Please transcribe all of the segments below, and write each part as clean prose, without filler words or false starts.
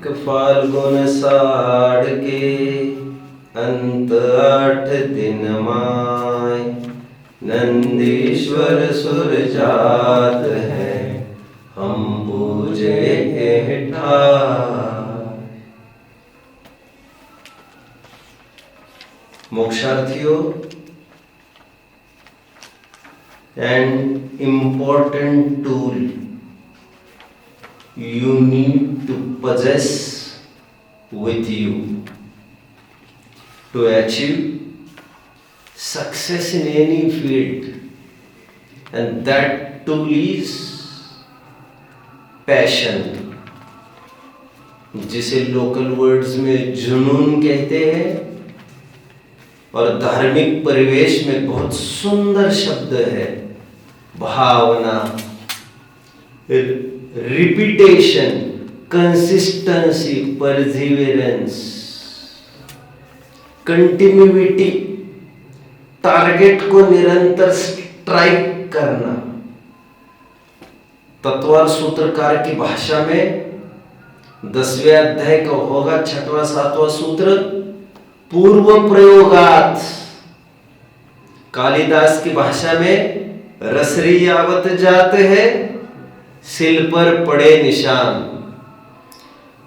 फाल्गुन साड़ के अंत 8 दिन माय, नंदीश्वर सुर जात है हम पूजे ठाय। मोक्षार्थियों, an important tool you need to possess with you to achieve success in any field, and that tool is passion, जिसे लोकल वर्ड्स में जुनून कहते हैं और धार्मिक परिवेश में बहुत सुंदर शब्द है भावना, repetition, consistency, perseverance, continuity, target को निरंतर स्ट्राइक करना। तत्वार सूत्रकार की भाषा में 10वें अध्याय का होगा 6वां 7वां सूत्र, पूर्व प्रयोगात। कालिदास की भाषा में रसरी यावत जात है सिल पर पड़े निशान।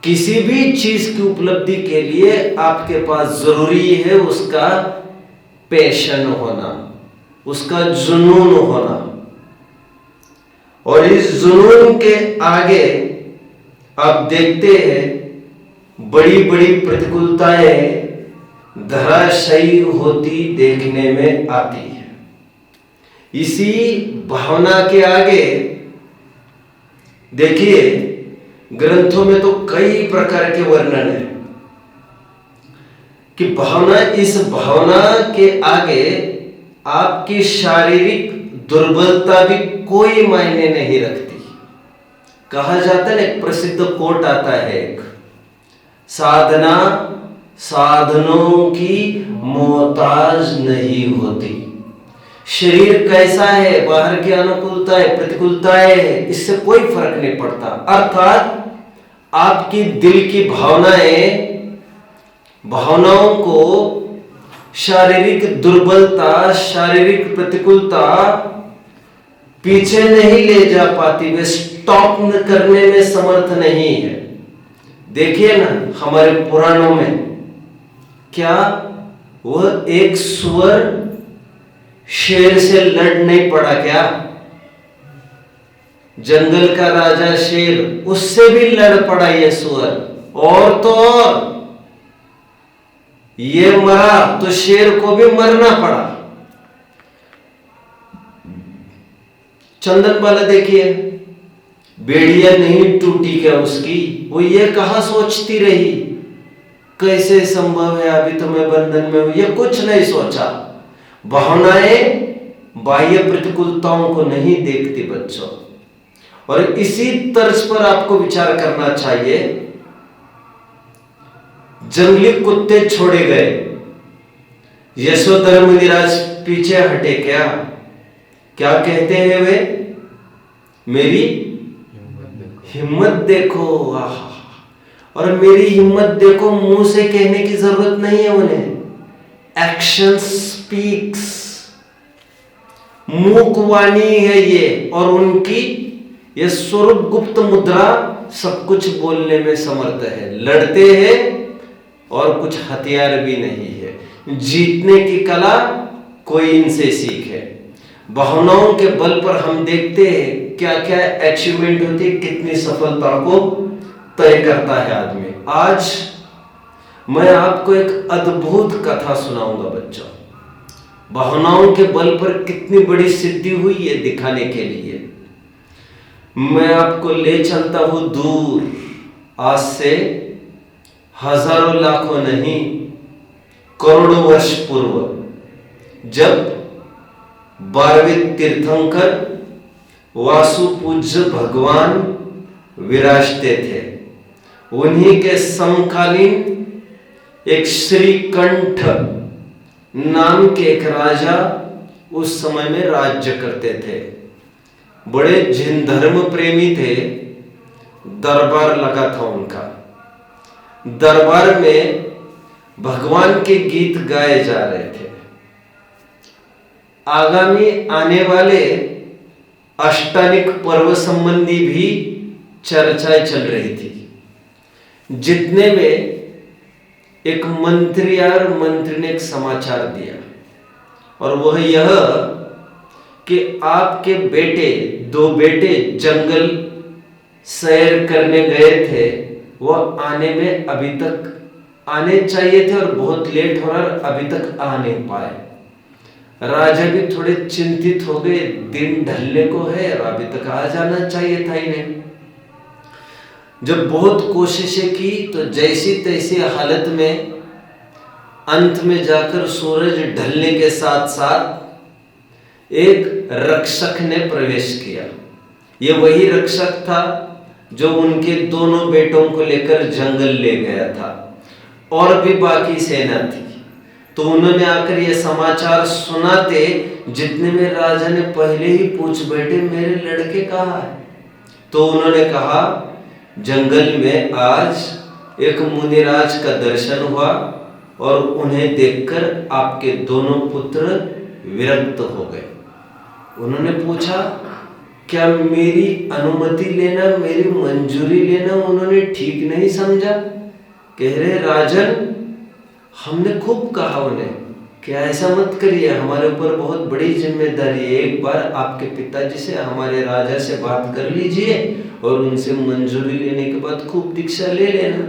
किसी भी चीज की उपलब्धि के लिए आपके पास जरूरी है उसका पैशन होना, उसका जुनून होना। और इस जुनून के आगे आप देखते हैं बड़ी बड़ी प्रतिकूलताएं धराशायी होती देखने में आती है। इसी भावना के आगे देखिए ग्रंथों में तो कई प्रकार के वर्णन है कि भावना, इस भावना के आगे आपकी शारीरिक दुर्बलता भी कोई मायने नहीं रखती। कहा जाता है, एक प्रसिद्ध कोट आता है, एक साधना साधनों की मोहताज नहीं होती। शरीर कैसा है, बाहर की अनुकूलताएं प्रतिकूलताएं, इससे कोई फर्क नहीं पड़ता। अर्थात आपकी दिल की भावनाओं को शारीरिक दुर्बलता, शारीरिक प्रतिकूलता पीछे नहीं ले जा पाती, वे स्टॉप करने में समर्थ नहीं है। देखिए ना हमारे पुराणों में क्या वह एक सुअर शेर से लड़ नहीं पड़ा क्या? जंगल का राजा शेर, उससे भी लड़ पड़ा ये सुअर। और तो और ये मरा तो शेर को भी मरना पड़ा। चंदनबाला देखिए, बेड़िया नहीं टूटी क्या उसकी, वो ये कहा सोचती रही कैसे संभव है, अभी तो मैं बंधन में हूं, ये कुछ नहीं सोचा। भावनाएं बाह्य प्रतिकूलताओं को नहीं देखती बच्चों। और इसी तर्ज पर आपको विचार करना चाहिए। जंगली कुत्ते छोड़े गए, यशोधर्म मुनिराज पीछे हटे क्या? क्या कहते हैं वे? मेरी हिम्मत देखो। आहा, और मेरी हिम्मत देखो मुंह से कहने की जरूरत नहीं है उन्हें, एक्शन स्पीक्स, मूकवाणी है ये। और उनकी ये स्वरूप गुप्त मुद्रा सब कुछ बोलने में समर्थ है। लड़ते हैं और कुछ हथियार भी नहीं है। जीतने की कला कोई इनसे सीखे। भावनाओं के बल पर हम देखते हैं क्या क्या अचीवमेंट होती है, कितनी सफलता को तय करता है आदमी। आज मैं आपको एक अद्भुत कथा सुनाऊंगा बच्चों। भावनाओं के बल पर कितनी बड़ी सिद्धि हुई है दिखाने के लिए मैं आपको ले चलता हूं दूर, आज से हजारों लाखों नहीं करोड़ों वर्ष पूर्व, जब 12वें तीर्थंकर वासु पूज्य भगवान विराजते थे। उन्हीं के समकालीन एक श्रीकंठ नाम के एक राजा उस समय में राज्य करते थे। बड़े जिन धर्म प्रेमी थे, दरबार लगा था उनका। दरबार में भगवान के गीत गाए जा रहे थे। आगामी आने वाले अष्टानिक पर्व संबंधी भी चर्चाएं चल रही थी, जितने में एक मंत्री और मंत्री ने एक समाचार दिया, और वह यह कि आपके बेटे, 2 बेटे जंगल सैर करने गए थे, वह आने में अभी तक आने चाहिए थे और बहुत लेट हो रहा और अभी तक आ नहीं पाए। राजा भी थोड़े चिंतित हो गए, दिन ढलने को है और अभी तक आ जाना चाहिए था इन्हें। जब बहुत कोशिशें की तो जैसी तैसी हालत में अंत में जाकर सूरज ढलने के साथ साथ एक रक्षक ने प्रवेश किया। ये वही रक्षक था जो उनके दोनों बेटों को लेकर जंगल ले गया था, और भी बाकी सेना थी। तो उन्होंने आकर ये समाचार सुनाते, जितने में राजा ने पहले ही पूछ बैठे, मेरे लड़के कहाँ है? तो उन्होंने कहा, जंगल में आज एक मुनिराज का दर्शन हुआ और उन्हें देखकर आपके दोनों पुत्र विरक्त हो गए। उन्होंने पूछा, क्या मेरी अनुमति लेना, मेरी मंजूरी लेना उन्होंने ठीक नहीं समझा? कह रहे, राजन, हमने खूब कहा उन्हें कि ऐसा मत करिए, हमारे ऊपर बहुत बड़ी जिम्मेदारी है। एक बार आपके पिताजी से, हमारे राजा से बात कर लीजिए और उनसे मंजूरी लेने के बाद खूब दीक्षा ले लेना।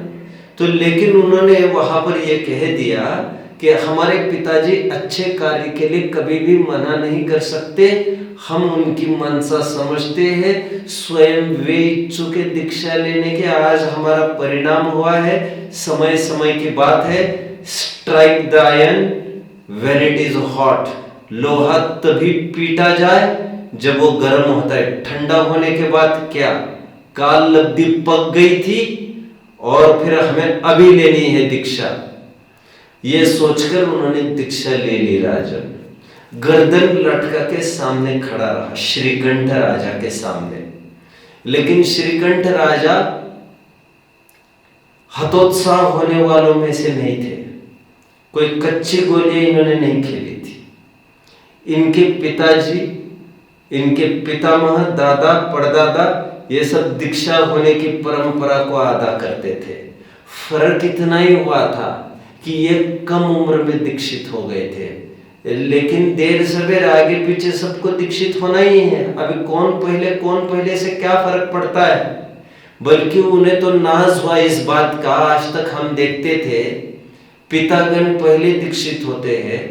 तो लेकिन उन्होंने वहां पर यह कह दिया कि हमारे पिताजी अच्छे कार्य के लिए कभी भी मना नहीं कर सकते, हम उनकी मनसा समझते हैं, स्वयं वे इच्छुक है दीक्षा लेने के। आज हमारा परिणाम हुआ है, समय समय की बात है, strike the iron when it is hot. लोहा तभी पीटा जाए जब वो गर्म होता है। ठंडा होने के बाद क्या काल लब्धि पक गई थी और फिर हमें अभी लेनी है दीक्षा। ये सोचकर उन्होंने दीक्षा ले ली। राजन गर्दन लटका के सामने खड़ा रहा, श्रीकंठ राजा के सामने। लेकिन श्रीकंठ राजा हतोत्साह होने वालों में से नहीं थे। कोई कच्ची गोलियां इन्होंने नहीं खेली थी। इनके पिताजी, इनके पितामह, दादा, परदादा, ये सब दीक्षा होने की परंपरा को अदा करते थे। फर्क इतना ही हुआ था कि ये कम उम्र में दीक्षित हो गए थे, लेकिन देर सवेर आगे पीछे सबको दीक्षित होना ही है। अभी कौन पहले से क्या फर्क पड़ता है? बल्कि उन्हें तो नाज हुआ इस बात का। आज तक हम देखते थे पितागण पहले दीक्षित होते हैं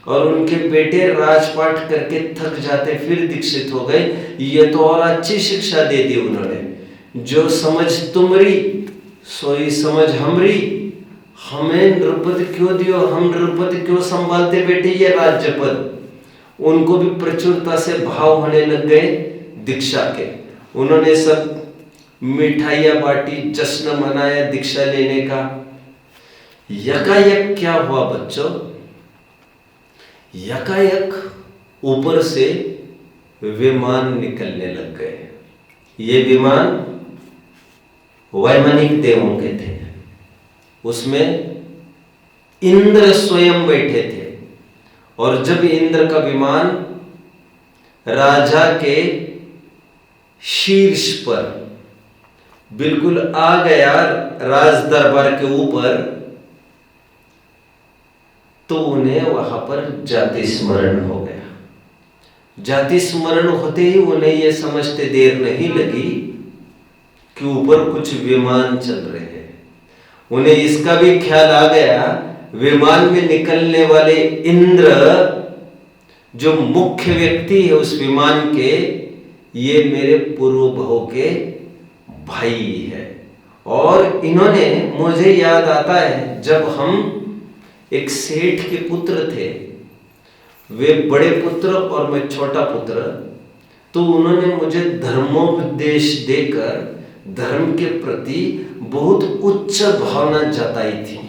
और उनके बेटे राजपाट करके थक जाते फिर दीक्षित हो गए। ये तो और अच्छी शिक्षा दे दी उन्होंने। जो समझ तुमरी सोई समझ हमरी, हमें नृपति क्यों दियो, हम नृपति क्यों संभालते बेटे ये राज्य पद। उनको भी प्रचुरता से भाव होने लग गए दीक्षा के। उन्होंने सब मिठाइयां बांटी, जश्न मनाया दीक्षा लेने का। यकायक क्या हुआ बच्चों? यकायक ऊपर से विमान निकलने लग गए। ये विमान वैमानिक देवों के थे। उसमें इंद्र स्वयं बैठे थे, और जब इंद्र का विमान राजा के शीर्ष पर बिल्कुल आ गया, राज दरबार के ऊपर, तो उन्हें वहां पर जाति स्मरण हो गया। जाति स्मरण होते ही उन्हें यह समझते देर नहीं लगी कि ऊपर कुछ विमान चल रहे हैं। उन्हें इसका भी ख्याल आ गया, विमान में निकलने वाले इंद्र जो मुख्य व्यक्ति है उस विमान के, ये मेरे पूर्व भव के भाई है। और इन्होंने, मुझे याद आता है जब हम एक सेठ के पुत्र थे, वे बड़े पुत्र और मैं छोटा पुत्र, तो उन्होंने मुझे धर्मोपदेश देकर धर्म के प्रति बहुत उच्च भावना जताई थी,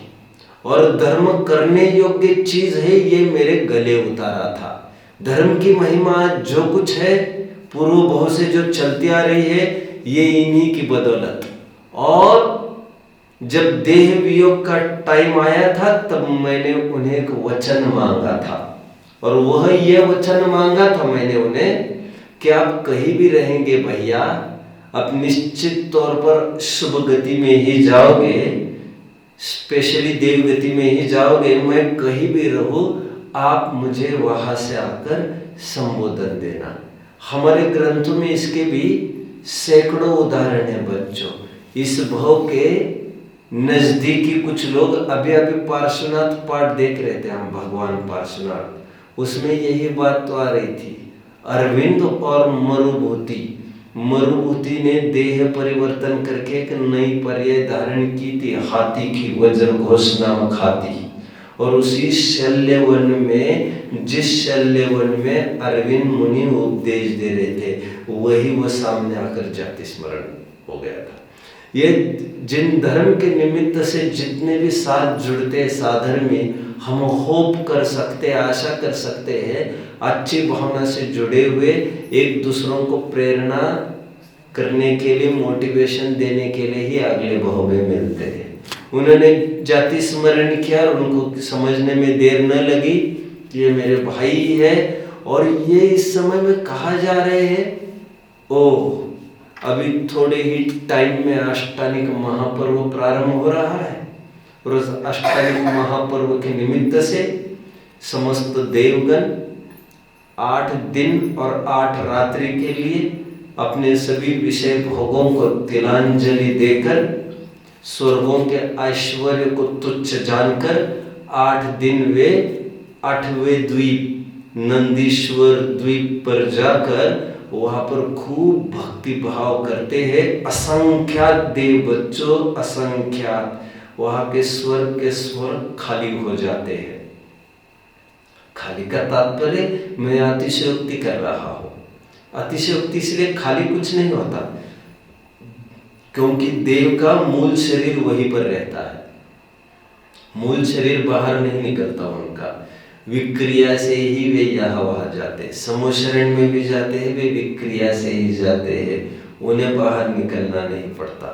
और धर्म करने योग्य चीज है ये मेरे गले उतारा था। धर्म की महिमा जो कुछ है पूर्व भव से जो चलती आ रही है, ये इन्हीं की बदौलत। और जब देह वियोग का टाइम आया था तब मैंने उन्हें एक वचन मांगा था, और वह यह वचन मांगा था मैंने उन्हें कि आप कहीं भी रहेंगे भैया, आप निश्चित तौर पर शुभ गति में ही जाओगे, स्पेशली देव गति में ही जाओगे। मैं कहीं भी रहूं, आप मुझे वहां से आकर संबोधन देना। हमारे ग्रंथों में इसके भी सैकड़ों उदाहरण है बच्चों। इस भाव के नजदीकी कुछ लोग अभी अभी पार्श्वनाथ पाठ देख रहे थे हम, भगवान पार्श्वनाथ, उसमें यही बात तो आ रही थी। अरविंद और मरुभूति, मरुभूति ने देह परिवर्तन करके एक नई पर्याय धारण की थी, हाथी की, वज्र घोष नामक हाथी। और उसी शल्यवन में, जिस शल्यवन में अरविंद मुनि उपदेश दे रहे थे, वही वह सामने आकर जाति स्मरण हो गया था। ये जिन धर्म के निमित्त से जितने भी साथ जुड़ते साधर्मी, हम होप कर सकते, आशा कर सकते हैं, अच्छी भावना से जुड़े हुए, एक दूसरों को प्रेरणा करने के लिए, मोटिवेशन देने के लिए ही अगले भाव में मिलते हैं। उन्होंने जाति स्मरण किया और उनको समझने में देर न लगी कि ये मेरे भाई है, और ये इस समय में कहा जा रहे हैं, ओह अभी थोड़े ही टाइम में अष्टानिक महापर्व प्रारंभ हो रहा है, और उस अष्टानिक महापर्व के निमित्त से समस्त देवगण 8 दिन और 8 रात्रि के लिए अपने सभी विषय भोगों को तिलांजलि देकर, स्वर्गों के ऐश्वर्य को तुच्छ जानकर 8 दिन वे 8वें द्वीप नंदीश्वर द्वीप पर जाकर वहां पर खूब भक्ति भाव करते हैं। असंख्यात देव बच्चों, असंख्यात, वहां के स्वर्ग खाली हो जाते हैं। खाली का तात्पर्य मैं अतिशयोक्ति कर रहा हूं। अतिशयोक्ति इसलिए खाली कुछ नहीं होता, क्योंकि देव का मूल शरीर वहीं पर रहता है, मूल शरीर बाहर नहीं निकलता उनका। विक्रिया से ही वे यहाँ वहां जाते, समोशरण में भी जाते हैं, वे विक्रिया से ही जाते हैं, उन्हें बाहर निकलना नहीं पड़ता।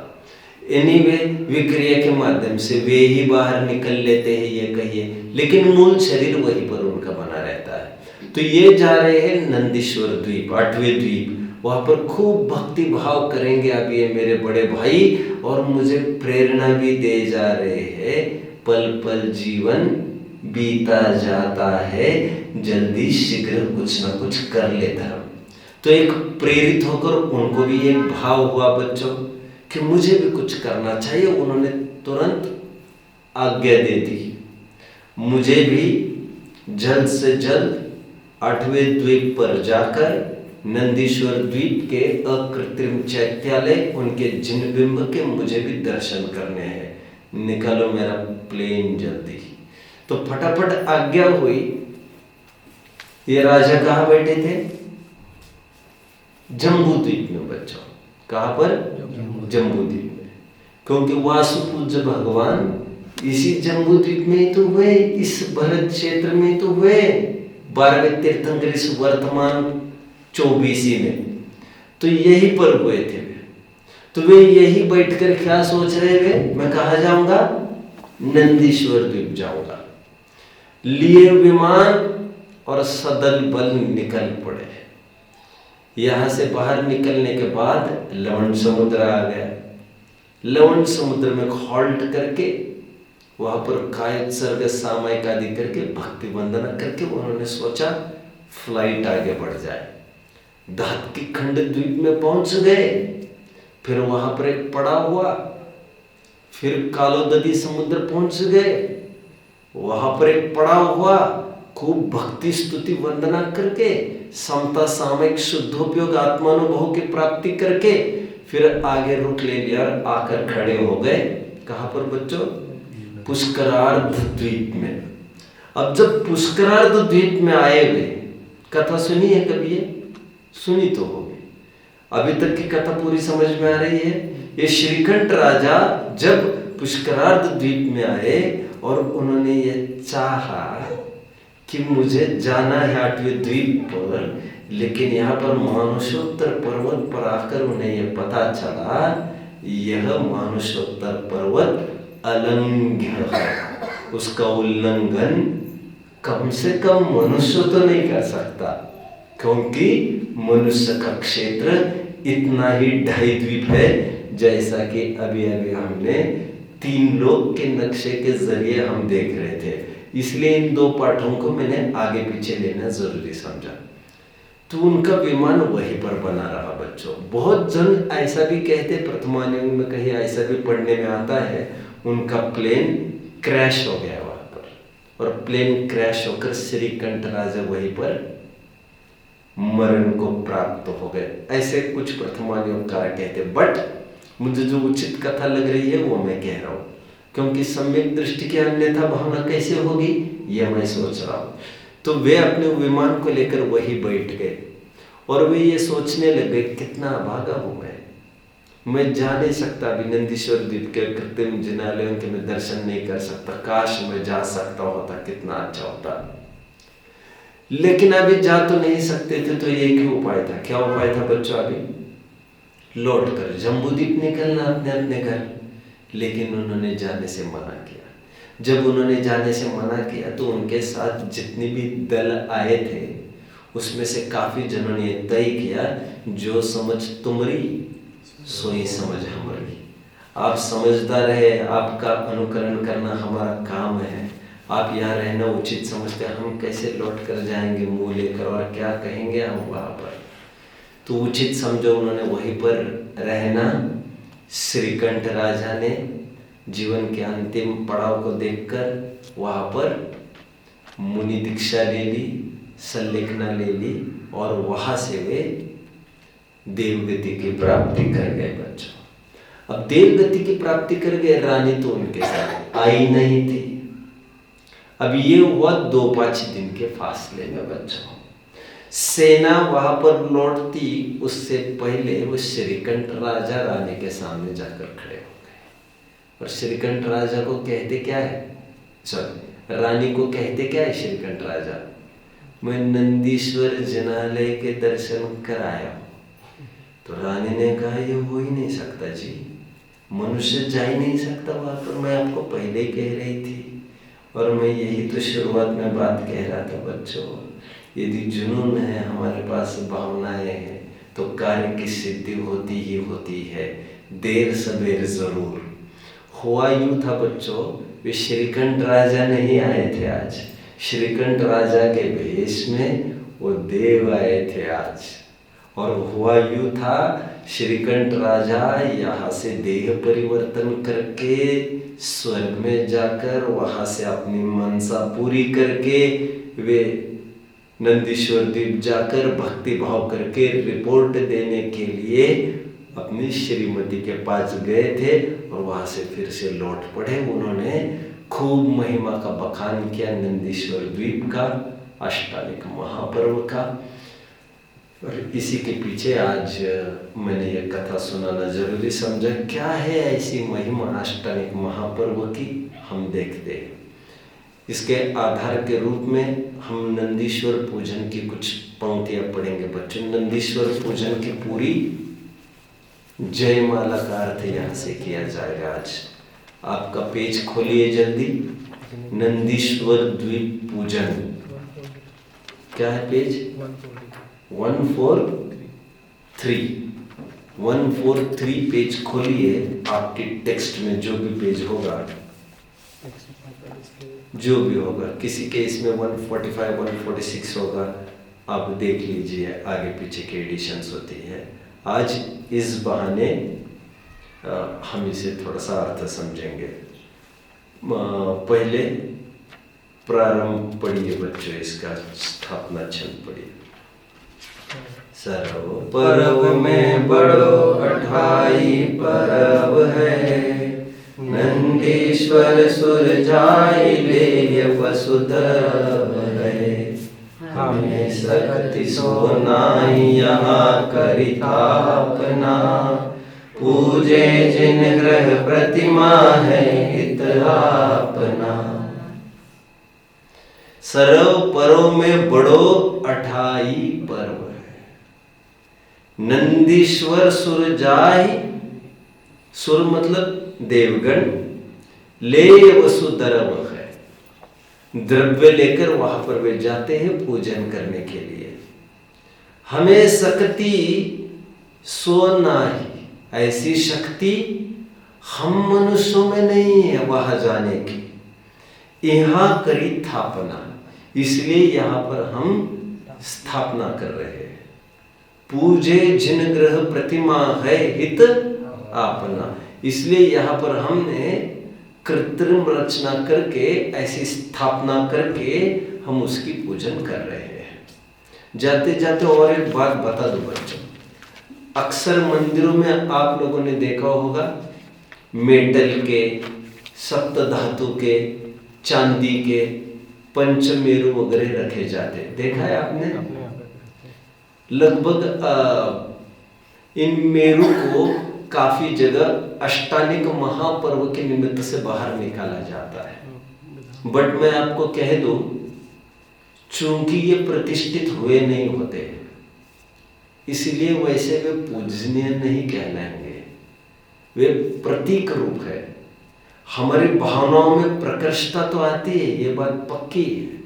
एनीवे विक्रिया के माध्यम से वे ही बाहर निकल लेते हैं, ये कहिए, लेकिन मूल शरीर वहीं पर उनका बना रहता है। तो ये जा रहे हैं नंदीश्वर द्वीप, 8वें द्वीप, वहां पर खूब भक्ति भाव करेंगे अब ये मेरे बड़े भाई, और मुझे प्रेरणा भी दे जा रहे हैं, पल पल जीवन बीता जाता है, जल्दी शीघ्र कुछ ना कुछ कर ले धर्म। तो एक प्रेरित होकर उनको भी एक भाव हुआ बच्चों कि मुझे भी कुछ करना चाहिए। उन्होंने तुरंत आज्ञा दे दी, मुझे भी जल्द से जल्द 8वें द्वीप पर जाकर नंदीश्वर द्वीप के अकृत्रिम चैत्यालय, उनके जिन बिंब के मुझे भी दर्शन करने हैं, निकालो मेरा प्लेन जल्दी। तो फटाफट आज्ञा हुई। ये राजा कहाँ बैठे थे? जम्बू द्वीप में बच्चों। कहाँ पर? जम्बू द्वीप में, क्योंकि वासुपूज्य भगवान इसी जम्बू द्वीप में ही तो हुए, इस भरत क्षेत्र में तो हुए, 12वें तीर्थंकर इस वर्तमान 24 में, तो यही पर हुए थे वे। तो वे यही बैठकर क्या सोच रहे थे, मैं कहाँ जाऊंगा? नंदीश्वर द्वीप जाऊंगा। लिए विमान और सदल बल निकल पड़े। यहां से बाहर निकलने के बाद लवण समुद्र आ गया। लवण समुद्र में हॉल्ट करके वहां पर कायक सर्ग सामायिक आदि करके भक्ति वंदना करके उन्होंने सोचा फ्लाइट आगे बढ़ जाए। धात की खंड द्वीप में पहुंच गए, फिर वहां पर एक पड़ाव हुआ, फिर कालोददी समुद्र पहुंच गए, वहां पर एक पड़ाव हुआ, खूब भक्ति स्तुति वंदना करके समता सामयिक शुद्धोपयोग आत्मानुभव की प्राप्ति करके फिर आगे रुक ले लिया और आकर खड़े हो गए। कहां पर बच्चों? पुष्करार्ध द्वीप में। अब जब पुष्करार्ध द्वीप में आए हुए, कथा सुनी है कभी? ये सुनी तो होगी, अभी तक की कथा पूरी समझ में आ रही है। ये श्रीकंठ राजा जब पुष्करार्ध द्वीप में आए और उन्होंने ये चाहा कि मुझे जाना है 8वें द्वीप पर, लेकिन यहाँ पर मानुषोत्तर पर्वत पर आकर उन्हें यह पता चला यह मानुषोत्तर पर्वत अलंघ्य है, उसका उल्लंघन कम से कम मनुष्य तो नहीं कर सकता, क्योंकि मनुष्य का क्षेत्र इतना ही 2.5 द्वीप है, जैसा कि अभी अभी हमने 3 लोक के नक्शे के जरिए हम देख रहे थे। इसलिए इन 2 पाठों को मैंने आगे पीछे लेना जरूरी समझा। तो उनका विमान वहीं पर बना रहा बच्चों। बहुत जन ऐसा भी कहते, प्रथमानुयोग में कहीं ऐसा भी पढ़ने में आता है, उनका प्लेन क्रैश हो गया वहां पर, और प्लेन क्रैश होकर श्रीकंठ राजा वहीं पर मरण को प्राप्त हो गए, ऐसे कुछ प्रथमानुयोगकार कहते। बट मुझे जो उचित कथा लग रही है वो मैं कह रहा हूँ, क्योंकि सम्यक दृष्टि की अन्यथा भावना कैसे होगी ये मैं सोच रहा हूँ। तो वे अपने विमान को लेकर वही बैठ गए और वे ये सोचने लगे कितना अभागा हूं मैं जा नहीं सकता अभी नंदीश्वर द्वीप के कृत्रिम जिनालयों के मैं दर्शन नहीं कर सकता, काश मैं जा सकता होता, कितना अच्छा होता। लेकिन अभी जा तो नहीं सकते थे, तो एक ही उपाय था। क्या उपाय था बच्चों? अभी लौट कर जम्बूद्वीप निकलना अपने अपने घर। लेकिन उन्होंने जाने से मना किया। जब उन्होंने जाने से मना किया तो उनके साथ जितनी भी दल आए थे उसमें से काफी जनों ने तय किया, जो समझ तुमरी सोई समझ हमारी। आप समझदार है, आपका अनुकरण करना हमारा काम है, आप यहाँ रहना उचित समझते हैं, हम कैसे लौट कर जाएंगे मुंह लेकर, और क्या कहेंगे हम वहां पर। तो उचित समझो उन्होंने वहीं पर रहना। श्रीकंठ राजा ने जीवन के अंतिम पड़ाव को देखकर वहां पर मुनि दीक्षा ले ली, संलेखना ले ली, और वहां से वे देवगति की प्राप्ति कर गए बच्चों। अब देवगति की प्राप्ति कर गए, रानी तो उनके साथ आई नहीं थी। अब ये हुआ 2-5 दिन के फासले में बच्चों। सेना वहां पर लौटती उससे पहले वो श्रीकंठ राजा रानी के सामने जाकर खड़े हो गए। और श्रीकंठ राजा को कहते क्या है, सॉरी रानी को कहते क्या है श्रीकंठ राजा, मैं नंदीश्वर जिनालय के दर्शन कराया। तो रानी ने कहा ये हो ही नहीं सकता जी, मनुष्य जा ही नहीं सकता वहां पर, मैं आपको पहले ही कह रही थी, और मैं यही तो शुरुआत में बात कह रहा था बच्चों। यदि जुनून है, हमारे पास भावनाएं हैं, तो कार्य की सिद्धि होती ही होती है, देर सबेर जरूर। हुआ यूं था बच्चों, वे श्रीकंठ राजा नहीं आए थे आज, श्रीकंठ राजा के भेष में वो देव आए थे आज। और हुआ यूं था, श्रीकंठ राजा यहाँ से देह परिवर्तन करके स्वर्ग में जाकर वहां से अपनी मनसा पूरी करके वे नंदीश्वर द्वीप जाकर भक्ति भाव करके रिपोर्ट देने के लिए अपनी श्रीमती के पास गए थे, और वहां से फिर से लौट पड़े। उन्होंने खूब महिमा का बखान किया नंदीश्वर द्वीप का, अष्टालिक महापर्व का। और इसी के पीछे आज मैंने ये कथा सुनाना जरूरी समझा। क्या है ऐसी महिमा अष्टालिक महापर्व की, हम देखते हैं। इसके आधार के रूप में हम नंदीश्वर पूजन की कुछ पंक्तियां पढ़ेंगे बच्चों। नंदीश्वर पूजन की पूरी जयमाला का अर्थ यहाँ से किया जाएगा आज। आपका पेज खोलिए जल्दी, नंदीश्वर द्वीप पूजन। क्या है पेज? 143 पेज खोलिए, आपके टेक्स्ट में जो भी पेज होगा, जो भी होगा, किसी के इसमें 145 146 होगा, आप देख लीजिए, आगे पीछे की एडिशंस होती है। आज इस बहाने हम इसे थोड़ा सा अर्थ समझेंगे। पहले प्रारंभ पढ़िए बच्चों, इसका स्थापना छंद पढ़िए। सर्व पर्व में बड़ो अठाई पर्व है, नंदीश्वर सुर जाई ले वसुधर्व है। हमें शक्ति सोनाई यहाँ करितापना, पूजे जिन ग्रह प्रतिमा है हित आपना। सर्व पर्व में बड़ो अठाई पर्व है, नंदीश्वर सुर जाई, सुर मतलब देवगण, ले वसुधर्म है, द्रव्य लेकर वहां पर वे जाते हैं पूजन करने के लिए। हमें शक्ति सो नाही, ऐसी शक्ति हम मनुष्यों में नहीं है वहां जाने की। यहां करी स्थापना, इसलिए यहां पर हम स्थापना कर रहे हैं। पूजे जिन ग्रह प्रतिमा है हित आपना, इसलिए यहां पर हमने कृत्रिम रचना करके, ऐसी स्थापना करके हम उसकी पूजन कर रहे हैं। जाते जाते और एक बात बता दूं बच्चों, अक्सर मंदिरों में आप लोगों ने देखा होगा मेटल के, सप्त धातु के, चांदी के पंचमेरु वगैरह रखे जाते, देखा है आपने? लगभग इन मेरु को काफी जगह अष्टानिक महापर्व के निमित्त से बाहर निकाला जाता है। बट मैं आपको कह दूं, चूंकि ये प्रतिष्ठित हुए नहीं होते, इसलिए वैसे वे पूजनीय नहीं कहलाएंगे। वे प्रतीक रूप है। हमारी भावनाओं में प्रकर्षता तो आती है, ये बात पक्की है।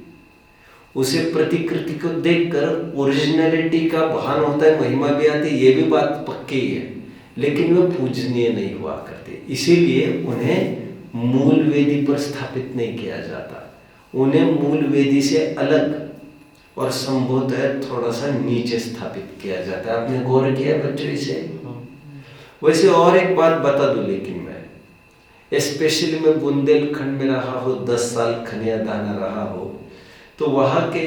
उसे प्रतिकृति को देखकर ओरिजिनलिटी का भान होता है, महिमा भी आती है, ये भी बात पक्की है। लेकिन वे पूजनीय नहीं हुआ करते, इसीलिए उन्हें मूल वेदी पर स्थापित नहीं किया जाता। उन्हें मूल वेदी से अलग और संभवतः थोड़ा सा नीचे स्थापित किया जाता है। आपने गौर किया बच्चों इसे? वैसे और एक बात बता दूं, लेकिन मैं स्पेशली मैं बुंदेलखंड में रहा हो, 10 साल खनियादाना रहा हो, तो वहां के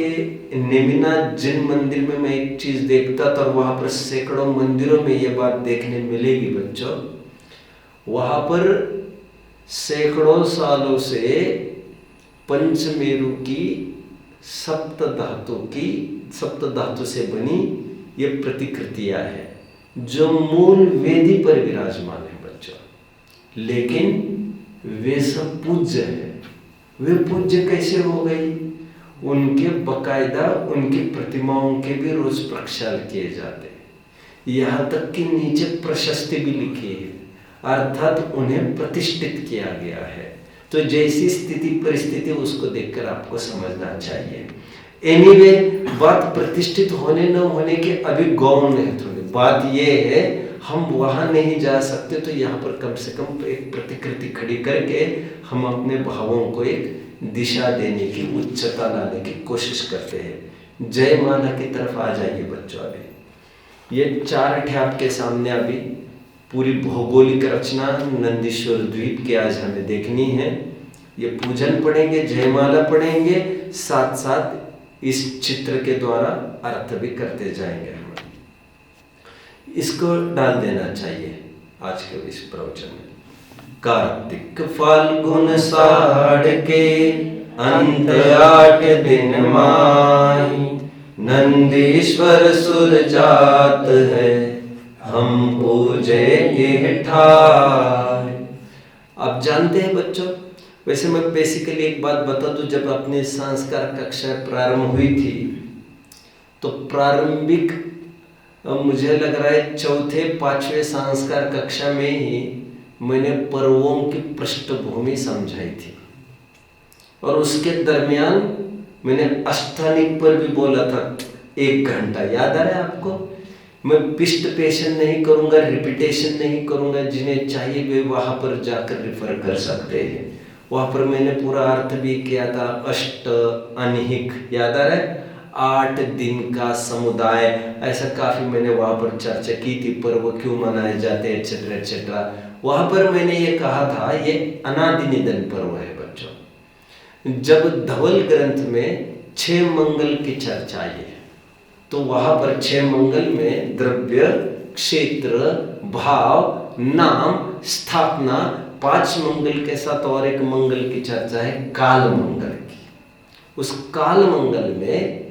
नेमिना जिन मंदिर में मैं एक चीज देखता था, और वहां पर सैकड़ों मंदिरों में ये बात देखने मिलेगी बच्चों, वहां पर सैकड़ों सालों से पंचमेरु की सप्त धातु से बनी ये प्रतिकृतियां हैं, जो मूल वेदी पर विराजमान है बच्चों। लेकिन वे सब पूज्य है। वे पूज्य कैसे हो गई? उनके बकायदा उनकी प्रतिमाओं के भी रोज प्रक्षाल किए जाते हैं, यहाँ तक कि नीचे प्रशस्ति भी लिखी है, अर्थात उन्हें प्रतिष्ठित किया गया है। तो जैसी स्थिति परिस्थिति उसको देखकर आपको समझना चाहिए। एनीवे, बात प्रतिष्ठित होने न होने के अभी गौण है थोड़ी। बात यह है, हम वहां नहीं जा सकते तो यहाँ पर कम से कम एक प्रतिकृति खड़ी करके हम अपने भावों को एक दिशा देने की, उच्चता लाने की कोशिश करते हैं। जयमाला की तरफ आ जाइए बच्चों। अभी ये 4 ठे आपके सामने अभी पूरी भौगोलिक रचना नंदीश्वर द्वीप के आज हमें देखनी है। ये पूजन पढ़ेंगे, जयमाला पढ़ेंगे, साथ साथ इस चित्र के द्वारा अर्थ भी करते जाएंगे। हम इसको डाल देना चाहिए आज के इस प्रवचन में। कार्तिक फाल्गुन साढ़ के अंत 8 दिन माई, नंदीश्वर सुर जात है, हम पूजे ये ठाय। आप जानते हैं बच्चों, वैसे मैं बेसिकली एक बात बता दूं, जब अपनी संस्कार कक्षा प्रारंभ हुई थी तो प्रारंभिक मुझे लग रहा है 4-5वें संस्कार कक्षा में ही मैंने पर्वों की पृष्ठभूमि समझाई थी, और उसके दरमियान मैंने अष्टानिक पर भी बोला था 1 घंटा। याद आ रहा है आपको? मैं पिष्ट पेशन नहीं करूंगा, रिपीटेशन नहीं करूंगा, जिन्हें चाहिए वे वहां पर जाकर रिफर कर सकते हैं। वहां पर मैंने पूरा अर्थ भी किया था। अष्ट अनिहिक, याद आ रहा है? 8 दिन का समुदाय, ऐसा काफी मैंने वहां पर चर्चा की थी। पर्व क्यों मनाए जाते हैं, एटसेट्रा एटसेट्रा। वहां पर मैंने ये कहा था, ये अनादि निधन पर्व है बच्चों। जब धवल ग्रंथ में 6 मंगल की चर्चा आई है, तो वहां पर 6 मंगल में द्रव्य, क्षेत्र, भाव, नाम, स्थापना, 5 मंगल के साथ और एक मंगल की चर्चा है काल मंगल की। उस काल मंगल में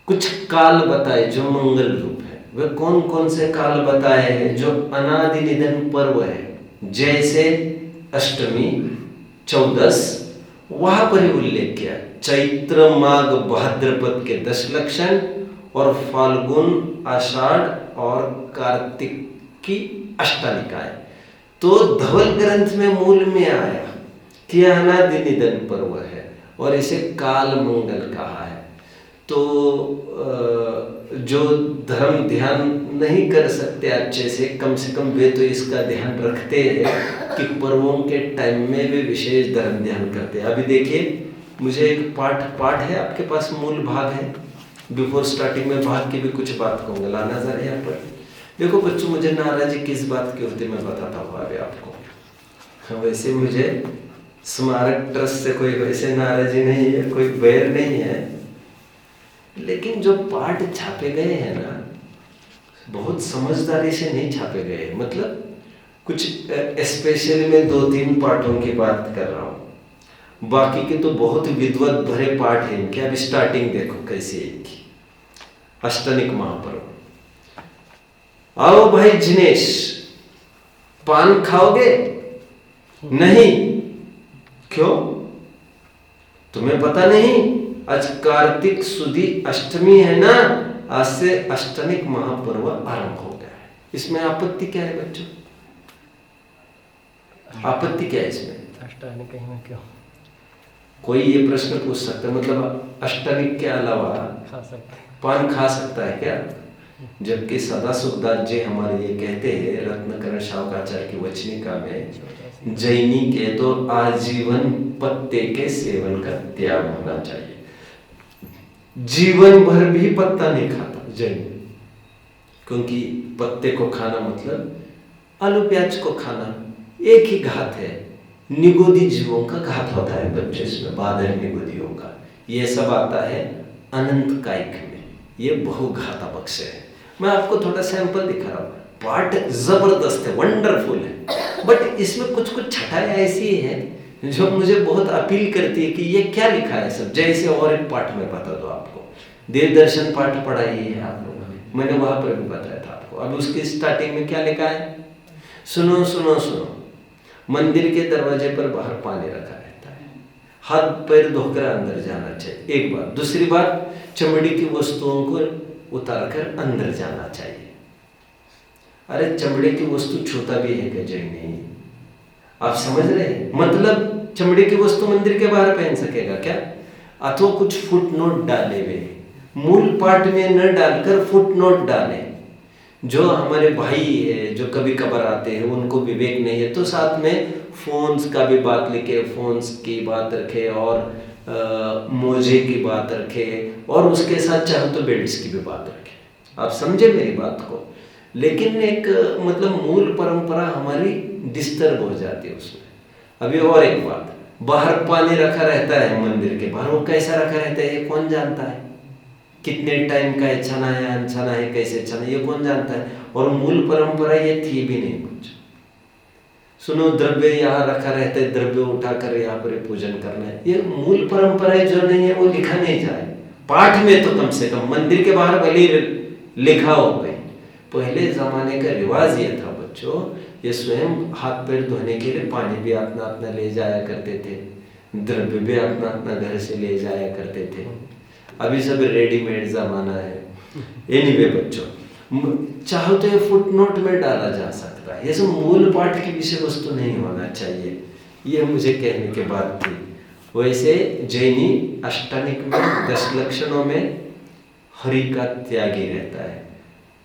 कुछ काल बताए जो मंगल रूप है। वे कौन कौन से काल बताए हैं जो अनादि निधन पर्व है? जैसे अष्टमी, 14, वहां पर ही उल्लेख किया। चैत्र माघ भाद्रपद के 10 लक्षण, और फाल्गुन, आषाढ़ और कार्तिक की अष्टानिकाएं। तो धवल ग्रंथ में मूल में आया कि अनादि निधन पर्व है और इसे काल मंगल कहा है। तो जो धर्म ध्यान नहीं कर सकते अच्छे से कम वे तो इसका ध्यान रखते हैं कि पर्वों के टाइम में वे विशेष धर्म ध्यान करते हैं। अभी देखिए, मुझे एक पाठ है आपके पास, मूल भाग है। बिफोर स्टार्टिंग में भाग की भी कुछ बात कहूँगा, लाना जरा यहाँ पर। देखो बच्चों, मुझे नाराजी किस बात की होती मैं बताता हूँ अभी आपको। हाँ, वैसे मुझे स्मारक ट्रस्ट से कोई वैसे नाराजी नहीं है, कोई बैर नहीं है, लेकिन जो पाठ छापे गए हैं ना, बहुत समझदारी से नहीं छापे गए। मतलब कुछ स्पेशल में 2-3 पाठों की बात कर रहा हूँ, बाकी के तो बहुत विद्वत भरे पाठ हैं इनके। अभी स्टार्टिंग देखो कैसी है इनकी। अष्टनिक महापर्व। आओ भाई जिनेश, पान खाओगे? नहीं। क्यों? तुम्हें पता नहीं आज कार्तिक सुदी अष्टमी है ना, आज से अष्टनिक महापर्व आरंभ हो गया है। इसमें आपत्ति क्या है बच्चों? आपत्ति क्या है इसमें? अष्टनिक में क्यों? कोई ये प्रश्न पूछ सकता है, मतलब अष्टनिक के अलावा पान खा सकता है क्या? जबकि सदा सुखदास जी हमारे ये कहते हैं रत्नकरण शावकाचार्य की वचनिका में, जैनी के तो आजीवन पत्ते के सेवन का त्याग होना चाहिए। जीवन भर भी पत्ता नहीं खाता जैन, क्योंकि पत्ते को खाना मतलब आलू प्याज को खाना एक ही घात है। निगोदी जीवों का घात होता है बच्चे, इसमें बादल निगोदियों का ये सब आता है अनंत कायिक में, ये बहुघाता पक्ष है। मैं आपको थोड़ा सैंपल दिखा रहा हूँ। पाठ जबरदस्त है, वंडरफुल है, बट इसमें कुछ कुछ छटाएं ऐसी है जो मुझे बहुत अपील करती है कि ये क्या लिखा है सब। जैसे और एक पाठ में बता दो आपको, देव दर्शन पाठ पढ़ाई है आप लोगों ने, मैंने वहां पर भी बताया था आपको। अब उसकी स्टार्टिंग में क्या लिखा है? सुनो सुनो सुनो, मंदिर के दरवाजे पर बाहर पानी रखा रहता है, हाथ पैर धोकर अंदर जाना चाहिए, एक बात। दूसरी बात, चमड़ी की वस्तुओं को उतारकर अंदर जाना चाहिए। अरे चमड़े की वस्तु छूता भी है क्या जैनी? आप समझ रहे हैं? मतलब चमड़े की वस्तु मंदिर के बाहर पहन सकेगा क्या? अथवा कुछ फुटनोट डाले हुए, मूल पाठ में न डालकर फुटनोट डाले। जो हमारे भाई है जो कभी कभार आते हैं उनको विवेक नहीं है, तो साथ में फोन्स का भी बात लिखे, फोन्स की बात रखे और मोजे की बात रखे, और उसके साथ चाहे तो बेल्ट्स की भी बात रखे। आप समझे मेरी बात को? लेकिन एक मतलब मूल परंपरा हमारी डिस्टर्ब हो जाती है उसमें। अभी और एक बात, बाहर पानी रखा रहता है मंदिर के बाहर, वो कैसा रखा रहता है ये कौन जानता है? कितने टाइम का है, छना है अनछना है, कैसे छना ये कौन जानता है? और मूल परंपरा ये थी भी नहीं कुछ। सुनो, द्रव्य यहाँ रखा रहता है, द्रव्य उठाकर यहाँ पर पूजन करना है, ये मूल परंपरा जो नहीं है वो लिखा नहीं जाए पाठ में, तो कम से कम मंदिर के बाहर भले लिखा हो गए। पहले जमाने का रिवाज ये था बच्चों, ये स्वयं हाथ पैर धोने के लिए पानी भी अपना अपना ले जाया करते थे, द्रव्य भी अपना अपना घर से ले जाया करते थे। अभी सब रेडीमेड जमाना है। एनीवे बच्चों, चाहो तो ये फुटनोट में डाला जा सकता है, ये सब मूल पाठ की विषय वस्तु नहीं होना चाहिए, ये मुझे कहने के बाद थी। वैसे जैनी अष्टानिक में 10 लक्षणों में हरि का त्यागी रहता है,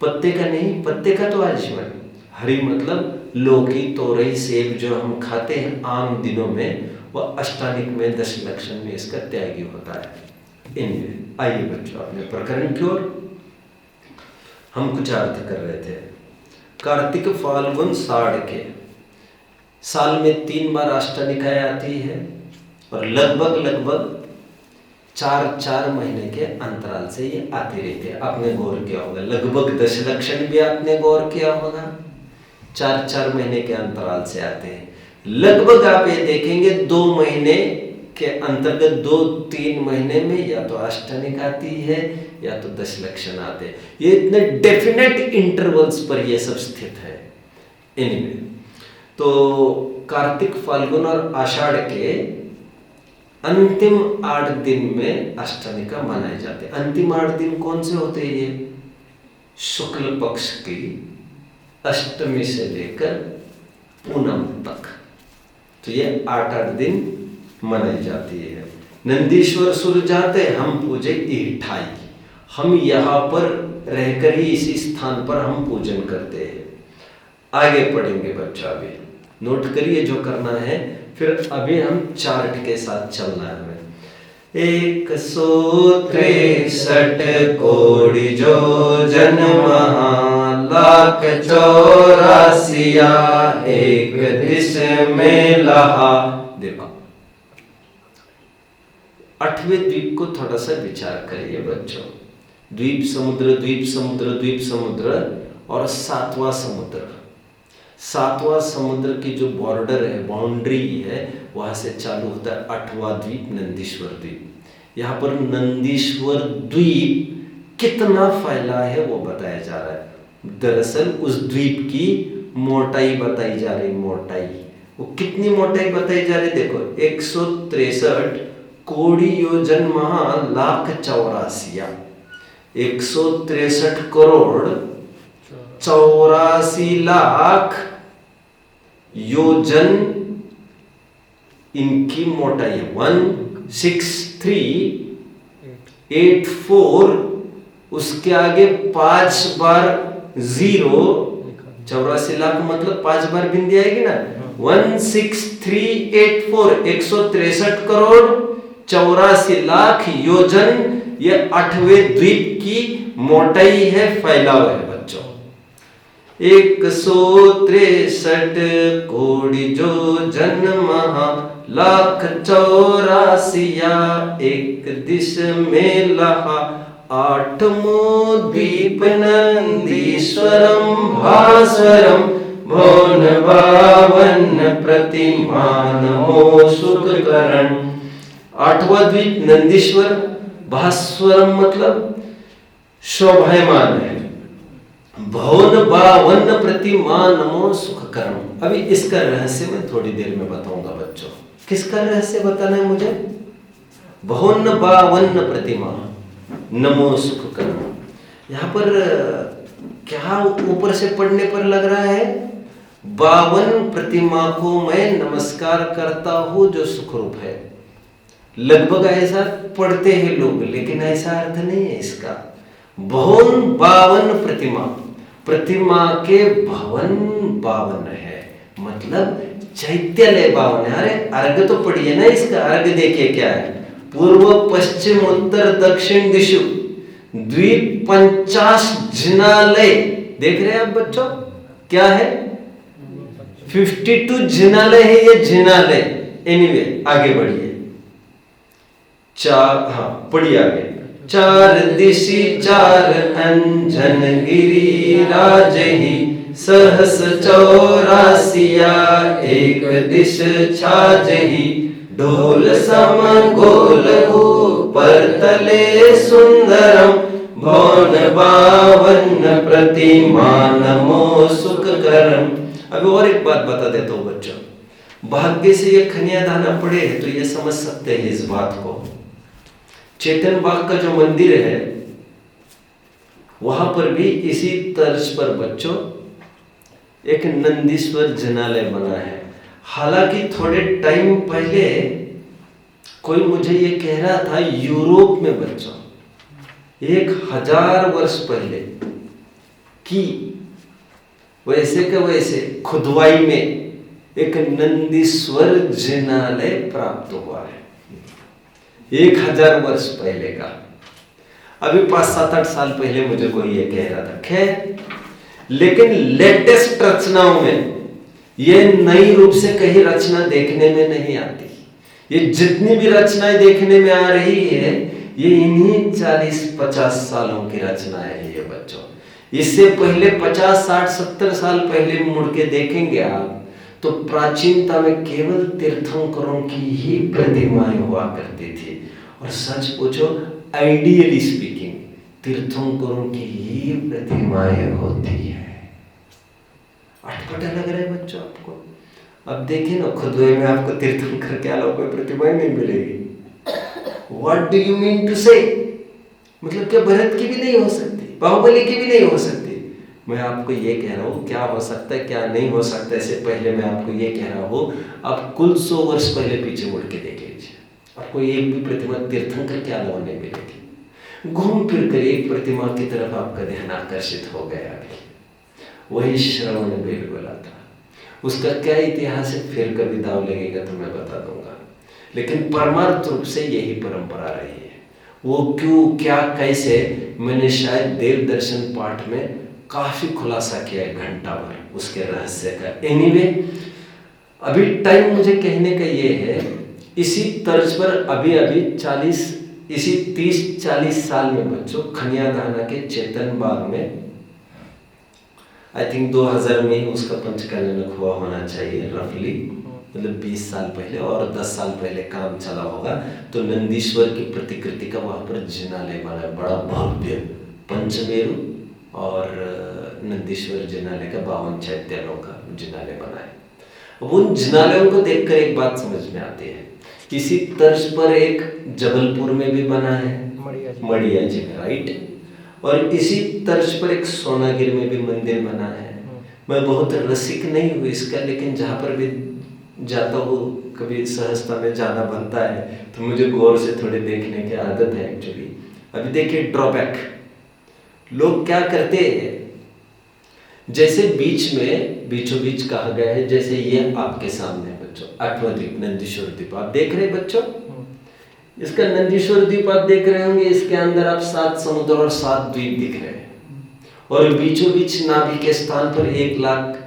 पत्ते का नहीं। पत्ते का तो आजीवन, हरि मतलब लौकी तोरई सेब जो हम खाते हैं आम दिनों में, वह अष्टानिक में 10 लक्षण में इसका त्यागी होता है। आइए बच्चों अपने प्रकरण की ओर। हम कुछ अर्थ कर रहे थे। कार्तिक फाल्गुन साढ़ के साल में 3 बार अष्टनिकाय आती है और लगभग 4 महीने के अंतराल से ये आती रहती है। आपने गौर किया होगा, लगभग 10 लक्षण भी आपने गौर किया होगा, 4 महीने के अंतराल से आते हैं। लगभग आप ये देखेंगे 2 महीने के अंतर्गत 2-3 महीने में या तो अष्टनिक आती है या तो 10 लक्षण आते हैं। ये इतने डेफिनेट इंटरवल्स पर ये सब स्थित है। एनीवे, तो कार्तिक फाल्गुन और आषाढ़ के अंतिम 8 दिन में अष्टमिका मनाए जाते हैं। अंतिम 8 दिन कौन से होते हैं? ये शुक्ल पक्ष की अष्टमी से लेकर पूनम तक। तो ये 8-8 दिन मनाई जाती है। नंदीश्वर सुर जाते हम पूजे इठाई, हम यहाँ पर रहकर ही इसी स्थान पर हम पूजन करते हैं। आगे पढ़ेंगे बच्चा, अभी नोट करिए जो करना है, फिर अभी हम चार्ट के साथ चलना है हमें। 163 कोटि जो जन्म लाख 84 एक दिश में लहा। देखो 8वें द्वीप को थोड़ा सा विचार करिए बच्चों। द्वीप समुद्र, द्वीप समुद्र, द्वीप समुद्र और 7वां समुद्र। 7वां समुद्र की जो बॉर्डर है, बाउंड्री है, वहां से चालू होता है 8वां द्वीप, नंदीश्वर द्वीप। यहाँ पर नंदीश्वर द्वीप कितना फैला है वो बताया जा रहा है। दरअसल उस द्वीप की मोटाई बताई जा रही, मोटाई वो कितनी मोटाई बताई जा रही, देखो 163 कोटि योजन महा लाख 84, 163 करोड़ 84 लाख योजन इनकी मोटाई है। 16384, उसके आगे 5 बार 0, 84 लाख मतलब 5 बार बिंदी आएगी ना। 16384, 163 करोड़ 84 लाख योजन, ये 8वें द्वीप की मोटाई है, फैलाव है बच्चों। 163 कोटि जो जन्म लाख 84 एक दिश में लहा। 8वां द्वीप नंदीश्वरम भास्वरम भौन भावन प्रतिमानमो सुख करण। 8वां द्वीप नंदीश्वर, भास्वरम मतलब शोभायमान है, भवन बावन प्रतिमानमो सुख कर्म। अभी इसका रहस्य मैं थोड़ी देर में बताऊंगा बच्चों। किसका रहस्य बताना है मुझे? भवन बावन प्रतिमा नमो सुख कर्म। यहाँ पर क्या ऊपर से पढ़ने पर लग रहा है? 52 प्रतिमा को मैं नमस्कार करता हूं जो सुखरूप है। लगभग ऐसा पढ़ते हैं लोग, लेकिन ऐसा अर्थ नहीं है इसका। भवन 52 प्रतिमा, प्रतिमा के भवन 52 है, मतलब चैत्यालय 52 है। अरे अर्घ तो पढ़िए ना इसका। अर्घ देखिए क्या है, पूर्व पश्चिम उत्तर दक्षिण दिशु द्वीप 50 जिनालय। देख रहे हैं आप बच्चों क्या है? 52 जिनालय है ये, जिनालय। एनीवे आगे बढ़िए। पढ़िए आगे। 4 दिशि 4 अंजन गिरी राजहि सहस 84 एक दिश छाजहि। ढोल सम गोल ऊपर तले सुंदरम भौन बावन प्रतिमानमो सुख करम। अभी और एक बात बता देता हूं बच्चों, भाग्य से ये खनिया दाना पड़े हैं तो ये समझ सकते हैं इस बात को। चेतन बाग का जो मंदिर है वहां पर भी इसी तर्ज पर बच्चों एक नंदीश्वर जिनालय बना है। हालांकि थोड़े टाइम पहले कोई मुझे ये कह रहा था यूरोप में बच्चों 1000 वर्ष पहले कि वैसे का वैसे खुदवाई में एक नंदीश्वर जिनालय प्राप्त हुआ है। 1000 वर्ष पहले का। अभी 5-7-8 साल पहले मुझे कोई ये कह रहा था। खैर, लेकिन लेटेस्ट रचनाओं में ये नई रूप से कहीं रचना देखने में नहीं आती। ये जितनी भी रचनाएं देखने में आ रही है ये इन्हीं 40-50 सालों की रचनाएं है ये बच्चों। इससे पहले 50, 60, 70 साल पहले मुड़ के देखेंगे आप तो प्राचीनता में केवल तीर्थंकरों की ही प्रतिमाएं हुआ करती थी। और सच पूछो, आइडियली स्पीकिंग तीर्थंकरों की ही प्रतिमाएं होती है। अटपटा लग रहा है बच्चों आपको? अब देखिए ना, खुदवे में आपको तीर्थंकर के अलावा कोई प्रतिमाएं नहीं मिलेगी। What do you mean to say? मतलब क्या भरत की भी नहीं हो सकती, बाहुबली की भी नहीं हो सकती, मैं आपको ये कह रहा हूँ, क्या हो सकता है क्या नहीं हो सकता, इससे पहले मैं आपको ये कह रहा हूँ, आप कुल 100 वर्ष पहले पीछे मुड़ के देख लीजिए, आपको एक भी प्रतिमा तीर्थंकर के अलावा नहीं मिलेगी। घूम फिर कर एक प्रतिमा की तरफ आपका ध्यान आकर्षित हो गया। अभी वही श्रवण बेलगोला था, उसका क्या इतिहास है फिर कभी दाव लगेगा तो मैं बता दूंगा, लेकिन परमार्थ रूप से यही परंपरा रही है। वो क्यों, क्या, कैसे, मैंने शायद देव दर्शन पाठ में काफी खुलासा किया है, घंटा भर उसके रहस्य का। एनीवे, अभी टाइम मुझे कहने का ये है, इसी तर्ज पर अभी 30-40 साल में बच्चों खनियाधाना के चेतन बाग में, आई थिंक 2000 में ही उसका पंचकल्याणक हुआ होना चाहिए रफली, मतलब 20 साल पहले, और 10 साल पहले काम चला होगा। तो नंदीश्वर की प्रतिकृति का वहां पर जिनालय बना, बड़ा भव्य, पंचमेरु और नंदीश्वर जिनालय का 52 चैत्यालों का जिनालय बना है। उन जिनालयों को देखकर एक बात समझ में आती है, इसी तर्ज पर एक जबलपुर में भी बना है, मड़िया जी में, राइट, और इसी तर्ज पर एक सोनागिर में भी मंदिर बना है। मैं बहुत रसिक नहीं हूँ इसका, लेकिन जहाँ पर भी जाता हूँ, कभी सहजता में जाना बनता है, तो मुझे गौर से थोड़े देखने की आदत है एक्चुअली। अभी देखिए ड्रॉबैक, लोग क्या करते हैं, जैसे बीच में बीचों बीच कहा गया है, जैसे ये आपके सामने बच्चों आठवां द्वीप नंदीश्वर द्वीप आप देख रहे हैं बच्चों, इसका नंदीश्वर द्वीप आप देख रहे होंगे, इसके अंदर आप 7 समुद्र और 7 द्वीप दिख रहे हैं, और बीचों बीच नाभि के स्थान पर 1 लाख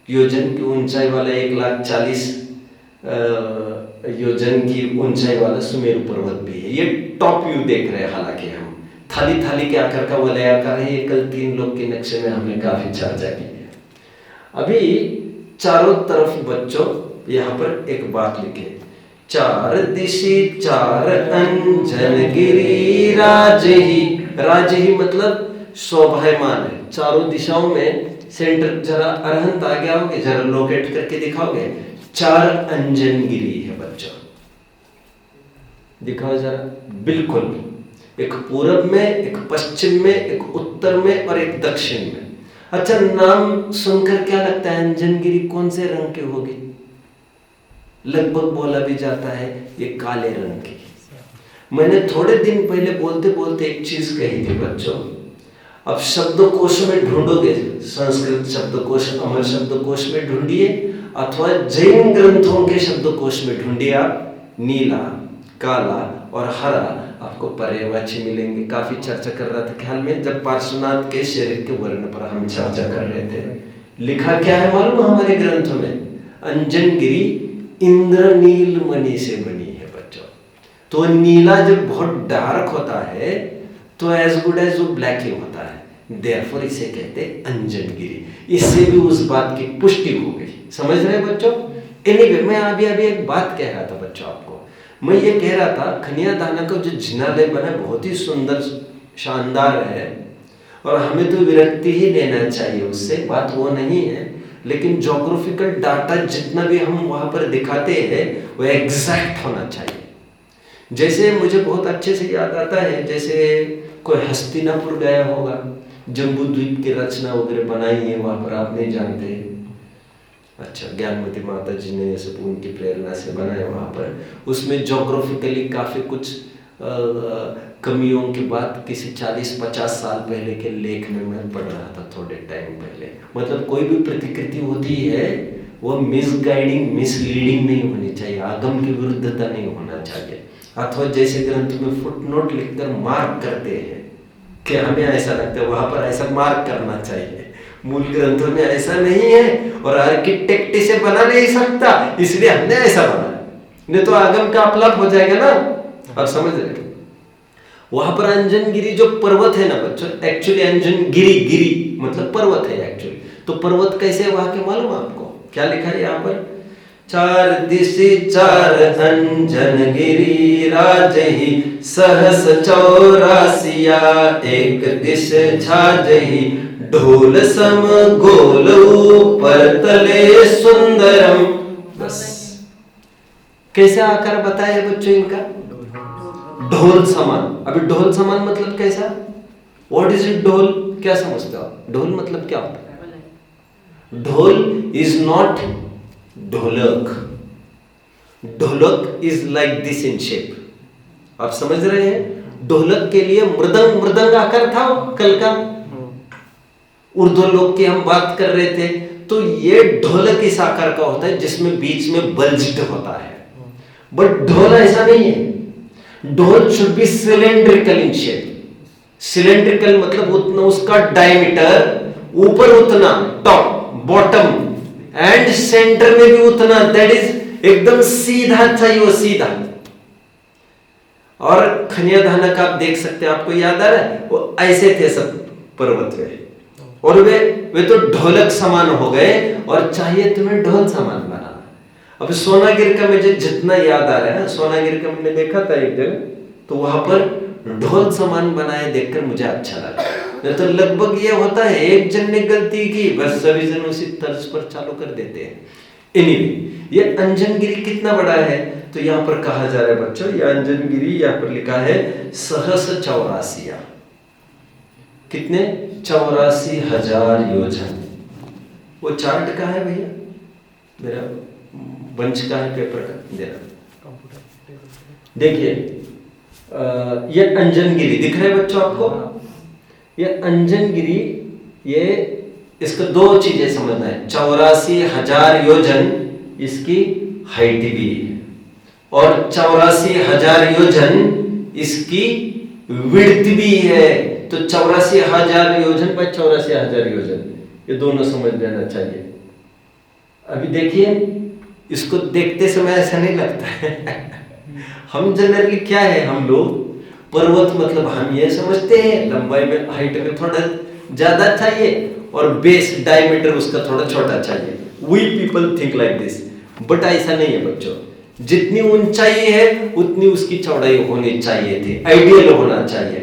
योजन की ऊंचाई वाला, 1,40,000 योजन की ऊंचाई वाला सुमेरु पर्वत भी है। ये टॉप व्यू देख रहे हैं, हालांकि हम थाली के आकार का वलयाकार है। ये कल 3 लोग के नक्शे में हमने काफी चर्चा की है। अभी चारों तरफ बच्चों यहाँ पर एक बात लिखे, 4 दिशि 4 अंजन गिरी राजही, राजही मतलब शोभायमान है, चारों दिशाओं में। सेंटर जरा अरहंत आ गया होगे, जरा लोकेट करके दिखाओगे, 4 अंजन गिरी है बच्चों, दिखाओ जरा, बिल्कुल, एक पूरब में, एक पश्चिम में, एक उत्तर में और एक दक्षिण में। अच्छा, नाम सुनकर क्या लगता है अंजनगिरी कौन से रंग की होगी? लगभग बोला भी जाता है ये काले रंग की। मैंने थोड़े दिन पहले बोलते बोलते एक चीज कही थी बच्चों, अब शब्दकोश में ढूंढोगे, संस्कृत शब्दकोश, अमर शब्दकोश में ढूंढिए, अथवा जैन ग्रंथों के शब्दकोश में ढूंढिए आप, नीला, काला और हरा आपको पर्यायवाची मिलेंगे। काफी चर्चा कर रहा था ख्याल में, जब पार्श्वनाथ के शरीर के वर्ण पर हम चर्चा कर रहे थे। लिखा क्या है मालूम हमारे ग्रंथों में? अंजनगिरी इंद्रनील मणि से बनी है बच्चों। तो नीला जब बहुत डार्क होता है तो एज गुड एज वो ब्लैक ही होता है, देयरफॉर इसे कहते हैं अंजनगिरी। इससे भी उस बात की पुष्टि हो गई, समझ रहे हैं बच्चों? एनीवे, मैं अभी एक बात कह रहा था बच्चों आपको, मैं ये कह रहा था खनियादाना का जो जिनालय बना बहुत ही सुंदर शानदार है, और हमें तो विरक्ति ही लेना चाहिए उससे, बात वो नहीं है, लेकिन ज्योग्राफिकल डाटा जितना भी हम वहां पर दिखाते हैं वो एग्जैक्ट होना चाहिए। जैसे मुझे बहुत अच्छे से याद आता है, जैसे कोई हस्तिनापुर गया होगा, जम्बू द्वीप की रचना वगैरह बनाई है वहां पर, आप नहीं जानते? अच्छा, ज्ञानमती माता जी ने ये सब उनकी प्रेरणा से बनाया वहाँ पर। उसमें जोग्राफिकली काफ़ी कुछ कमियों की बात किसी 40-50 साल पहले के लेख में मैं पढ़ रहा था थोड़े टाइम पहले। मतलब कोई भी प्रतिकृति होती है वो मिसगाइडिंग, मिसलीडिंग नहीं होनी चाहिए, आगम की विरुद्धता नहीं होना चाहिए। अथवा जैसे ग्रंथ में फुटनोट लिखकर मार्क करते हैं कि हमें ऐसा लगता है वहाँ पर ऐसा मार्क करना चाहिए, मूल ग्रंथों में ऐसा नहीं है, और आर्किटेक्ट इसे बना नहीं सकता इसलिए हमने ऐसा बनाया, नहीं तो आगम का अपलाप हो जाएगा ना। आप समझ रहे हो? वहां पर अंजनगिरी जो पर्वत है ना बच्चों, एक्चुअली अंजनगिरी, गिरी मतलब पर्वत है एक्चुअली। तो पर्वत कैसे है वहां के मालूम आपको? क्या लिखा है यहाँ पर? 4 दिशि 4 अंजनगिरी राजही, सहस 84 एक दिश छाजही, ढोल सम गोल ऊपर तले सुंदरम। बस कैसे आकार बताया बच्चों इनका? ढोल समान। अभी ढोल समान मतलब कैसा? व्हाट इज इट ढोल? क्या समझते हो आप? ढोल मतलब क्या होता है? ढोल इज नॉट ढोलक, ढोलक is like this in shape. आप समझ रहे हैं? ढोलक के लिए मृदंग, मृदंग आकर था कल का उर्दू लोग की हम बात कर रहे थे, तो ये ढोलक इस आकार का होता है जिसमें बीच में बल्ज्ड होता है। बट ढोल ऐसा नहीं है। ढोल should be cylindrical in shape. Cylindrical मतलब उतना उसका डायमीटर, ऊपर उतना, टॉप बॉटम एंड सेंटर में भी उतना, दैट इज एकदम सीधा चाहिए, वो सीधा। और खनिया धानक आप देख सकते हैं, आपको याद आ रहा है, वो ऐसे थे सब पर्वत में, और वे तो ढोलक समान हो गए, और चाहिए तुम्हें ढोल समान बनाना। अब सोनागिर का मुझे जितना याद आ रहा है, सोनागिर का मैंने देखा था एक जगह, तो वहां पर ढोल समान बनाए देखकर मुझे अच्छा लगा। तो लगभग ये होता है, एक जन ने गलती की, बस सभी जन उसी तर्ज पर चालू कर देते हैं। एनीवे, ये अंजनगिरी कितना बड़ा है? तो यहाँ पर कहा जा रहा है बच्चों, ये अंजनगिरी यहाँ पर लिखा है 84 कितने? 84,000 योजन। वो चार्ट का है भैया, मेरा बंच का है, पेपर का देना। देखिए ये अंजनगिरी दिख रहा है बच्चों आपको? ये अंजनगिरी, ये इसको दो चीजें समझना है। 84,000 योजन इसकी हाइट भी है, और 84,000 योजन इसकी विड्थ भी है। तो 84,000 योजन बाय 84,000 योजन, ये दोनों समझ लेना चाहिए। अभी देखिए, इसको देखते समय ऐसा नहीं लगता है हम जनरली क्या है, हम लोग पर्वत मतलब हम ये समझते हैं लंबाई में, हाइट में थोड़ा ज्यादा चाहिए, और बेस डायमीटर उसका थोड़ा छोटा चाहिए। We people think like this, but ऐसा नहीं है बच्चों। जितनी ऊंचाई है उतनी उसकी चौड़ाई होनी चाहिए थी, आइडियल होना चाहिए।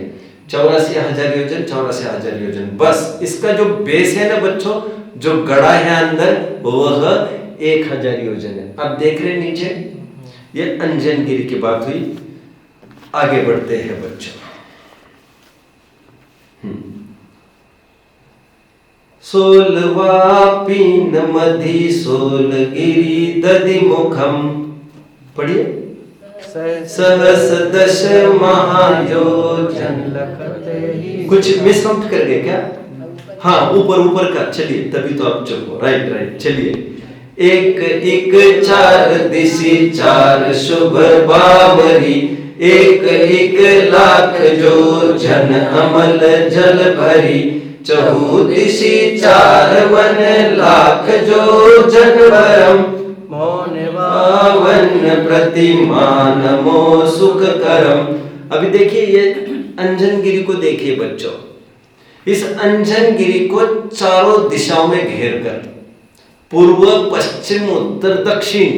84,000 योजन, 84,000 योजन, बस इसका जो बेस है ना बच्चों, जो गड़ा है अंदर, वह 1,000 योजन है। अब देख रहे नीचे, ये अंजनगिरी की बात हुई। आगे बढ़ते हैं बच्चों। सोलवापीन मधि सोलगिरी दधि मुखम, पढ़िए। सहस दश महायोजन, कुछ मिस आउट कर गए क्या? हाँ, ऊपर का, चलिए तभी तो आप चुप हो। राइट, चलिए। एक एक चार दिशि चार शुभ बावरी, एक लाख जो जन अमल जल भरी, चहु दिशि चार वन लाख जो जन भरम, पावन प्रतिमा नमो सुख करम। अभी देखिए, ये अंजनगिरी को देखिए बच्चों। इस अंजनगिरी को चारों दिशाओं में घेर कर, पूर्व पश्चिम उत्तर दक्षिण,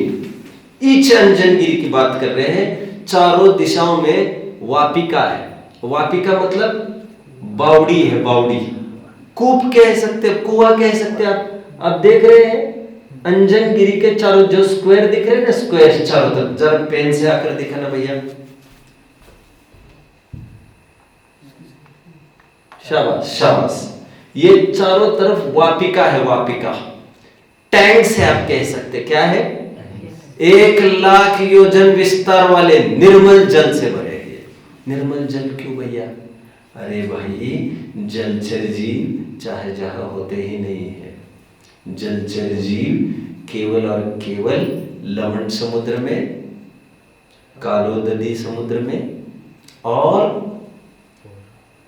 ईच अंजनगिरी की बात कर रहे हैं। चारों दिशाओं में वापिका है। वापिका मतलब बावड़ी है, बावड़ी। कूप कह सकते, कुआ कह सकते आप देख रहे हैं अंजनगिरी के चारों जो स्क्वायर दिख रहे हैं ना, स्क्वायर चारों तरफ, जरा पेन से आकर दिखाना भैया। शाबाश। ये चारों तरफ वापिका है, वापिका। टैंक्स है, आप कह सकते, क्या है? 1 लाख योजन विस्तार वाले निर्मल जल से भरे हैं। निर्मल जल क्यों भैया? अरे भाई, जलचर जीव चाहे जहां होते ही नहीं है। जलचर जीव केवल और केवल लवण समुद्र में, कालोदधी समुद्र में, और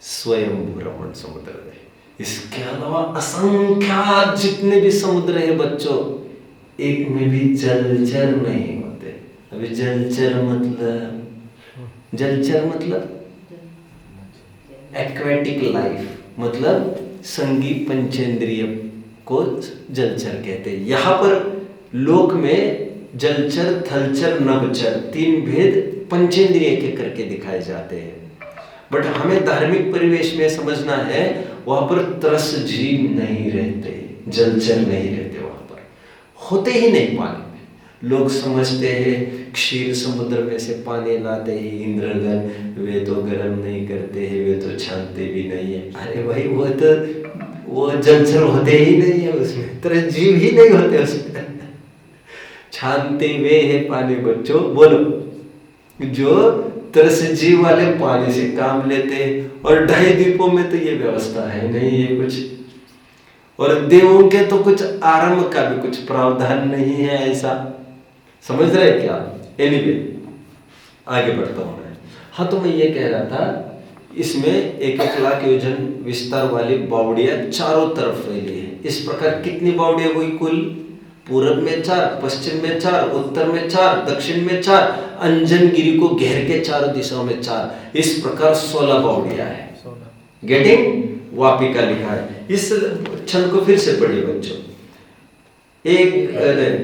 स्वयं रमण समुद्र में। इसके अलावा असंख्यात जितने भी समुद्र है बच्चों, एक में भी जलचर नहीं होते। अभी जलचर मतलब एक्वेटिक लाइफ, मतलब संगी पंचेंद्रिय को जलचर कहते हैं। यहाँ पर लोक में जलचर, थलचर, नभचर 3 भेद पंचेंद्रिय के करके दिखाए जाते हैं। बट हमें धार्मिक परिवेश में समझना है, वहां पर त्रस जीव नहीं रहते, जलचर नहीं रहते, वहां पर होते ही नहीं पानी में। लोग समझते हैं क्षीर समुद्र में से पानी लाते ही इंद्रगण वे तो गर्म नहीं करते हैं, वे तो छानते भी नहीं है। अरे भाई वो जलचर होते ही नहीं है उसमें, तरह जीव ही नहीं होते उसमें। छानते वे है पानी बच्चों, बोलो, जो तरस जीव वाले पानी से काम लेते हैं। और 2.5 द्वीपों में तो ये व्यवस्था है नहीं, ये कुछ, और देवों के तो कुछ आरंभ का भी कुछ प्रावधान नहीं है ऐसा, समझ रहे क्या? एनीवे आगे बढ़ता हूं मैं। हाँ, तो मैं ये कह रहा था, इसमें 1-1 लाख योजन विस्तार वाली बावड़ियां चारों तरफ फैली है। इस प्रकार कितनी बावड़ियां हुई कुल? पूरब में 4, पश्चिम में 4, उत्तर में 4, दक्षिण में 4, अंजनगिरी को घेर के चारों दिशाओं में 4, इस प्रकार 16 बावड़ियां है। गेटिंग? वापी का लिखा है। इस छंद को फिर से पढ़िए बच्चों।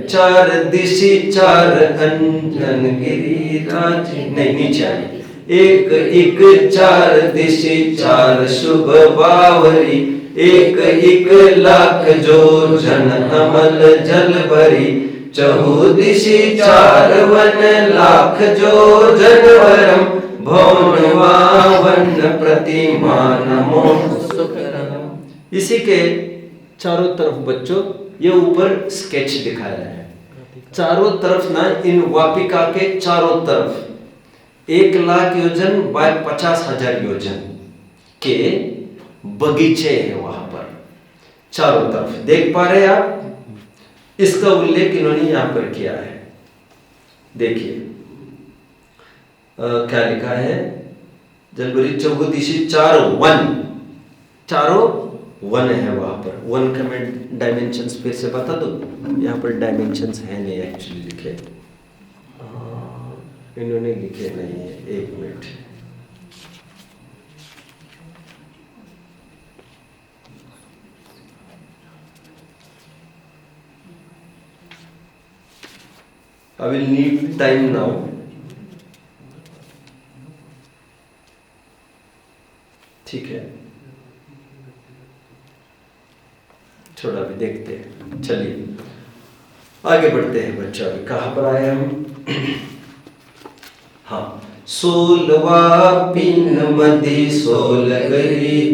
4 दिशि 4 अंजनगिरी राज, नहीं नीचे आइए। 1 4 दिशि 4 शुभ बावरी, 1 लाख जो जन अमल जल भरी, 4 दिशि 4 वन लाख जो जनवरम, भवन वावन प्रतिमा नमो सुखरम। इसी के चारों तरफ बच्चों ये ऊपर स्केच दिखाया है। चारों तरफ ना, इन वापिका के चारों तरफ 1 लाख योजन बाय 50,000 योजन के बगीचे हैं वहां पर चारों तरफ, देख पा रहे हैं आप? इसका उल्लेख इन्होंने यहां पर किया है। देखिए क्या लिखा है? जलबरी 4 दिशि 4 वन, चारों वन है वहां पर। वन का मैं डायमेंशंस फिर से बता दूं, यहाँ पर डायमेंशंस है नहीं एक्चुअली लिखे, इन्होंने लिखे नहीं है। 1 minute, I will need time now. ठीक है, थोड़ा भी देखते हैं। चलिए आगे बढ़ते हैं बच्चों। अभी कहाँ पर आए हम? हाँ, 16 पिन मदी 16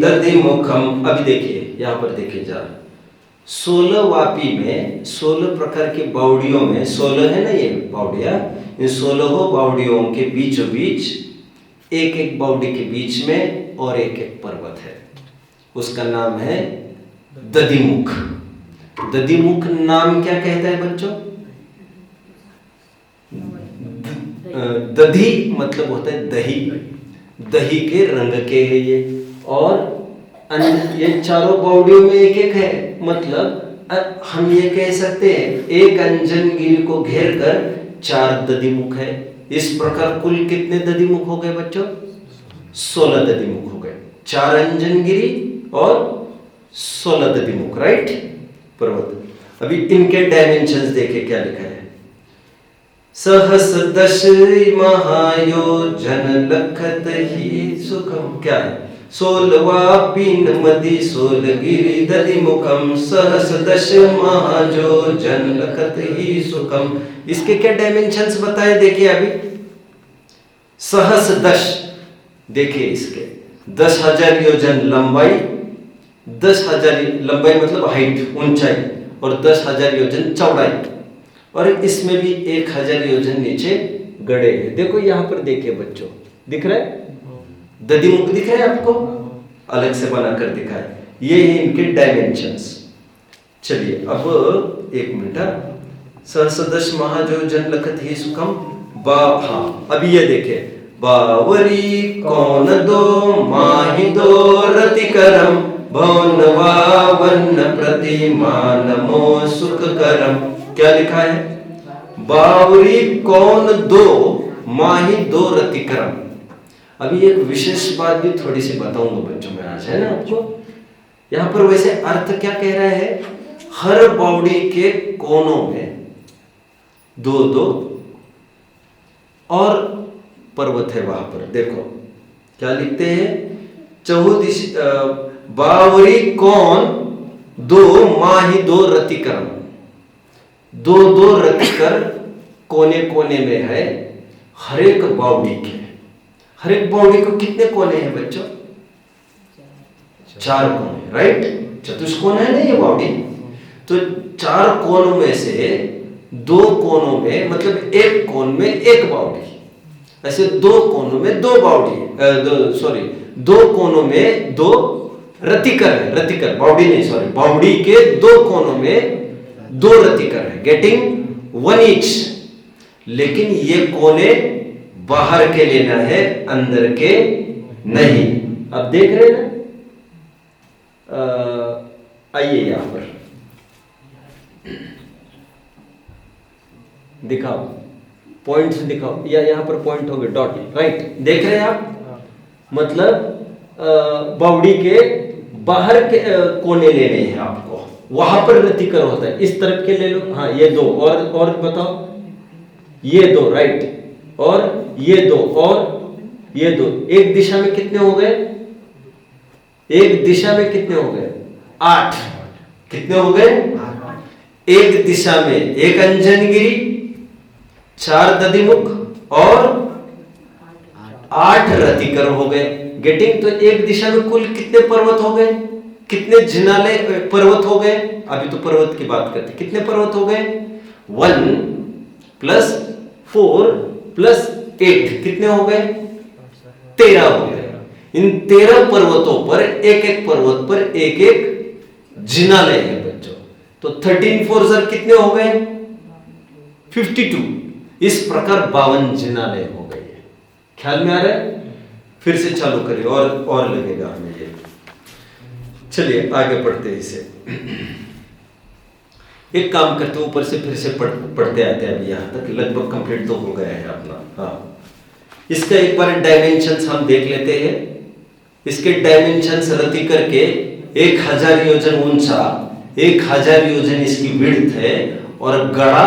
दधि मुखम। अभी देखिए यहाँ पर देखिए जरा, 16 वापी में 16 प्रकार की बावड़ियों में 16 है ना ये बावड़िया, इन 16 बावड़ियों के बीचों बीच एक बावड़ी के बीच में और एक पर्वत है, उसका नाम है दधिमुख। दधिमुख नाम क्या कहता है बच्चों? दधि मतलब होता है दही, दही के रंग के है ये। और ये चारों बावड़ियों में एक है, मतलब हम ये कह सकते हैं एक अंजनगिरी को घेर कर 4 दधिमुख है। इस प्रकार कुल कितने दधिमुख हो गए बच्चों? 16 दधिमुख हो गए। 4 अंजनगिरी और 16 दधिमुख, राइट? पर्वत। अभी इनके डायमेंशंस देखे क्या लिखा है? सहस दश महायोजन लखत ही सुखम। क्या है? 16 पिन मदी 16 गिरि दधिमुखम, सहस दश महायोजन लखत ही सुखम। इसके क्या डायमेंशंस बताए देखिए अभी। सहस दश, देखिए इसके 10,000 योजन लंबाई, 10,000 लंबाई मतलब हाइट, ऊंचाई, और 10,000 योजन चौड़ाई, और इसमें भी 1,000 योजन नीचे गड़े हैं। देखो यहाँ पर देखिए बच्चों, दिख रहा है? दधिमुख दिख रहा है आपको? अलग से बनाकर दिखाए। ये है इनके डायमेंशंस। चलिए अब 1 मिनट। सहस्रदश महायोजन लखत ही सुखम। हाँ, अभी ये देखे, बावरी कौन दो माही दो रतिकरम, भवन वावन प्रतिमा नमो सुख करम। क्या लिखा है? बावरी कौन दो माही दो रतिकरम। अभी एक विशेष बात भी थोड़ी सी बताऊंगा बच्चों में आज, है ना आपको? यहाँ पर वैसे अर्थ क्या कह रहा है? हर बावड़ी के कोनों में 2-2 और पर्वत है वहां पर। देखो क्या लिखते हैं? 14 बावरी कौन 2 माही 2 रतिकरम, 2-2 रतिकर कोने कोने में है, हर एक बावड़ी के। हर एक बावड़ी को कितने कोने हैं बच्चों? 4 कोने, राइट? चतुष्कोण है ना ये बावड़ी। तो 4 कोनों में से 2 कोनों में, मतलब एक कोन में एक बावड़ी, ऐसे 2 कोनों में 2 बावड़ी, 2 कोनों में 2 रतिकर है। रतिकर, बावड़ी नहीं, सॉरी, बावड़ी के 2 कोनों में 2 रतिकर है, गेटिंग 1 ईच। लेकिन ये कोने बाहर के लेना है, अंदर के नहीं। अब देख रहे हैं ना? आइए यहां पर दिखाओ, पॉइंट्स दिखाओ, या यहां पर पॉइंट हो गए, डॉट, राइट? देख रहे हैं आप? मतलब बावड़ी के बाहर के कोने लेने हैं आपको, वहां पर रतिकर होता है। इस तरफ के ले लो, हाँ, ये 2, और बताओ, ये 2, राइट, और ये 2, और ये 2। एक दिशा में कितने हो गए? एक दिशा में कितने हो गए? 8। कितने हो गए? एक दिशा में एक अंजनगिरी, 4 दधिमुख और 8 रतिकर हो गए, गेटिंग। तो एक दिशा में कुल कितने पर्वत हो गए? कितने जिनाले पर्वत हो गए? अभी तो पर्वत की बात करते, कितने पर्वत हो गए? 1 + 4 + 8 कितने हो गए? 13 हो गए। इन 13 पर्वतों पर एक एक पर्वत पर एक एक जिनालय है बच्चों। तो 13 4 सर कितने हो गए? 52। इस प्रकार 52 जिनालय हो गए। ख्याल में आ रहा है? फिर से चालू करिए, और लगेगा हमें ये। चलिए आगे पढ़ते हैं इसे। एक काम करते हैं, ऊपर से फिर से पढ़ते आते हैं। अभी यहाँ तक लगभग कंप्लीट तो हो गया है अपना। हाँ, इसका एक बार डायमेंशंस हम देख लेते हैं। इसके डायमेंशंस रति करके 1000 योजन ऊंचा, 1000 योजन इसकी विड्थ है, और गड़ा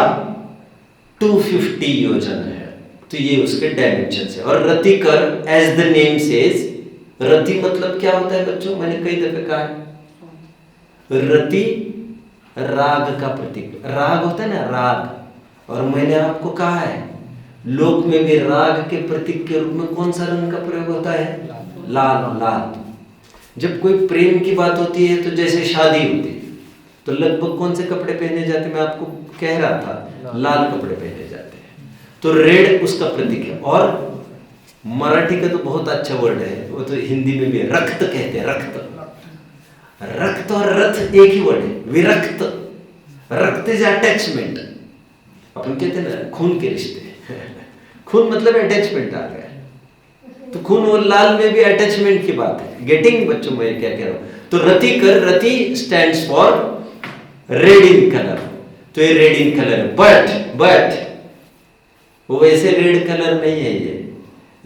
250 योजन है। तो ये उसके डायमेंशंस है। और रतिकर, एज द नेम सेज, रति मतलब क्या होता है बच्चों? मैंने कई दफे कहा है, रति राग का प्रतीक। राग होता है ना, राग। और मैंने आपको कहा है, लोक में भी राग के प्रतीक के रूप में कौन सा रंग का प्रयोग होता है? लाल। लाल। जब कोई प्रेम की बात होती है, तो जैसे शादी होती है, तो लगभग कौन से कपड़े पहने जाते? मैं आपको कह रहा था, लाल कपड़े पहने जाते हैं। तो रेड उसका प्रतीक है। और मराठी का तो बहुत अच्छा वर्ड है, वो तो हिंदी में भी रक्त कहते हैं, रक्त। रक्त और रथ एक ही वर्ड है, विरक्त। रक्त इज अटैचमेंट। अपन कहते हैं ना, खून के रिश्ते। खून मतलब अटैचमेंट आ गया। तो खून और लाल में भी अटैचमेंट की बात है। गेटिंग बच्चों, मैं क्या कह रहा हूं? तो रति कर, Rati stands for red in colour. तो ये रेड इन कलर है। बट वो वैसे रेड कलर नहीं है,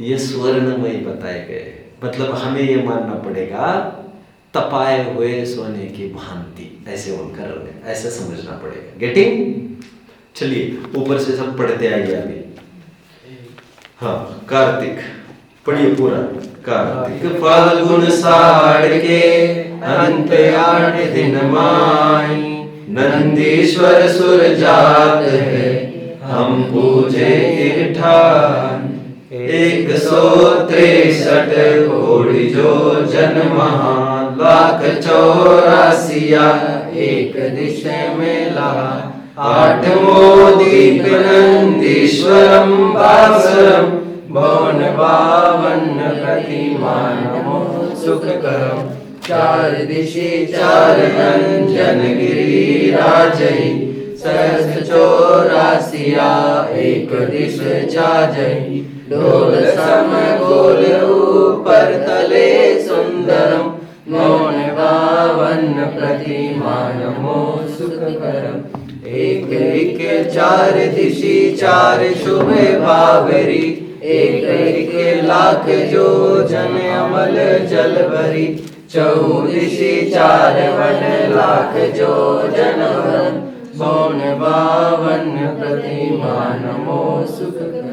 ये स्वर्णमय बताए गए। मतलब हमें ये मानना पड़ेगा, तपाए हुए सोने की भांति, ऐसे उनका रंग है, ऐसा समझना पड़ेगा। गेटिंग? चलिए ऊपर से सब पढ़ते आइए अभी। हाँ, कार्तिक पढ़िए पूरा। कार्तिक फाल्गुन साड़ के अंत 8 दिन माई, नंदीश्वर सुर जात है हम पूजे ठान। 163 कोटि जो जन महा, लाख 84 एक दिश में लहा। 8वां दीप नंदीश्वरम भास्वरम, 52 प्रतिमानमो सुखकरम। 4 दिशि 4 अंजन गिरिराजहि, 84 एक दिश छाजहि। ढोल सम गोल ऊपर तले सुंदरम, 52 प्रतिमानमो सुखकरम। 1 4 दिशि 4 शुभ भावरी, 1 लाख जो जन अमल जल भरी। 4 दिशि 4 वन लाख जो जन भरम, 52 प्रतिमा नमो सुखकरम।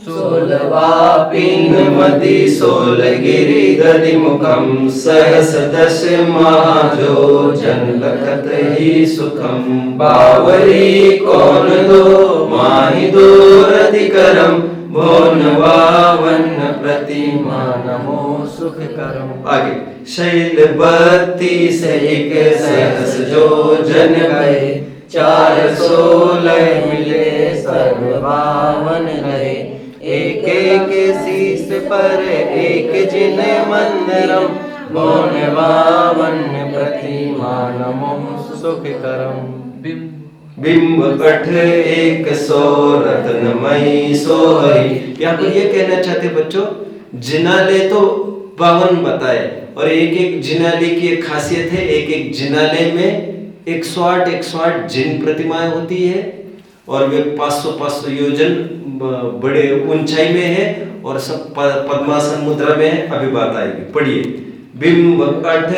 16वां पापीन मदि सोलगिरि गदिमुखम सहस दश महाजो जन लखत ही सुखम बावरी कौन दो माहि दूर अधिकरम भोन वावन प्रतिमा नमो सुख करम। आगे शैल बत्ती से एक सहस जो जन गए 416 मिले सर्वभावन रहे एक एक शीस पर एक जिन मंदिरम भोन वावन प्रतिमा नमो सुख करम। बिंब कठ 100 रत्नमयी सोहरी। यहाँ पर ये कहना चाहते बच्चों, जिनाले तो 52 बताए और एक एक जिनाले की एक खासियत है, एक एक जिनाले में 108 जिन प्रतिमाएं होती है और वे 500 योजन बड़े ऊंचाई में है और सब पद्मासन मुद्रा में है। अभी बात आएगी, पढ़िए। बिंब कठ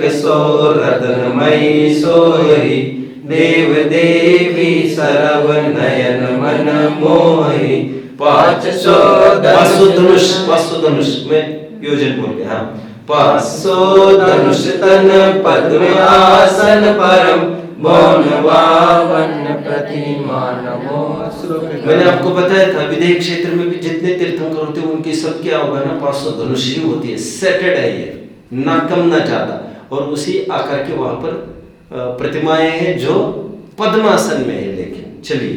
100 रत्नमयी सोहरी देव देवी सरव नयन मन मोहि 500 धनुष में योजन बोल के, हाँ 500 धनुष तन पद्म आसन परम भौन वावन प्रतिमा नमो सुख। मैंने आपको बताया था विदेह क्षेत्र में भी जितने तीर्थंकर होते हैं उनकी सब क्या होगा ना 500 धनुष ही होती है, सेटेड है ये, ना कम ना ज्यादा। और उसी आकार के वहां पर प्रतिमाएं हैं जो पद्मासन में है। लेकिन चलिए,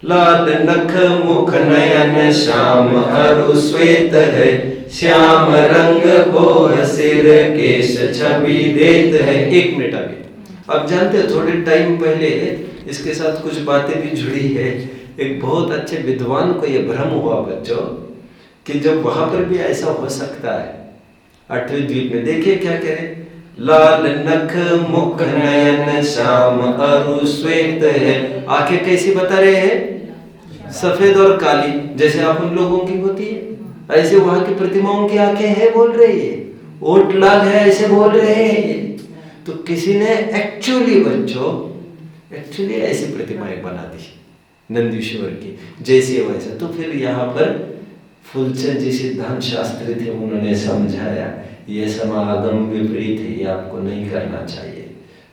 लाल नख मुख नयन श्याम अरु श्वेत है श्याम रंग बोह सिर केश छवि देत है। 1 मिनट अभी, अब जानते हो थोड़े टाइम पहले इसके साथ कुछ बातें भी जुड़ी है। एक बहुत अच्छे विद्वान को यह भ्रम हुआ बच्चों कि जब वहां पर भी ऐसा हो सकता है 8वें द्वीप में। देखिए क्या कह रहे, लाल नख मुख नयन श्याम अरु श्वेत है। आंखें कैसी बता रहे हैं? सफेद और काली, जैसे आप उन लोगों की होती है ऐसे वहां की प्रतिमाओं की आंखें हैं बोल रही है। ओठ लाल है ऐसे बोल रहे हैं ये। तो किसी ने एक्चुअली बच्चों ऐसी प्रतिमाएं बना दी नंदीश्वर की जैसी वैसा। तो फिर यहाँ पर फूलचंद जी सिद्धांत शास्त्री थे, उन्होंने समझाया ये समागम विपरीत है, ये आपको नहीं करना चाहिए।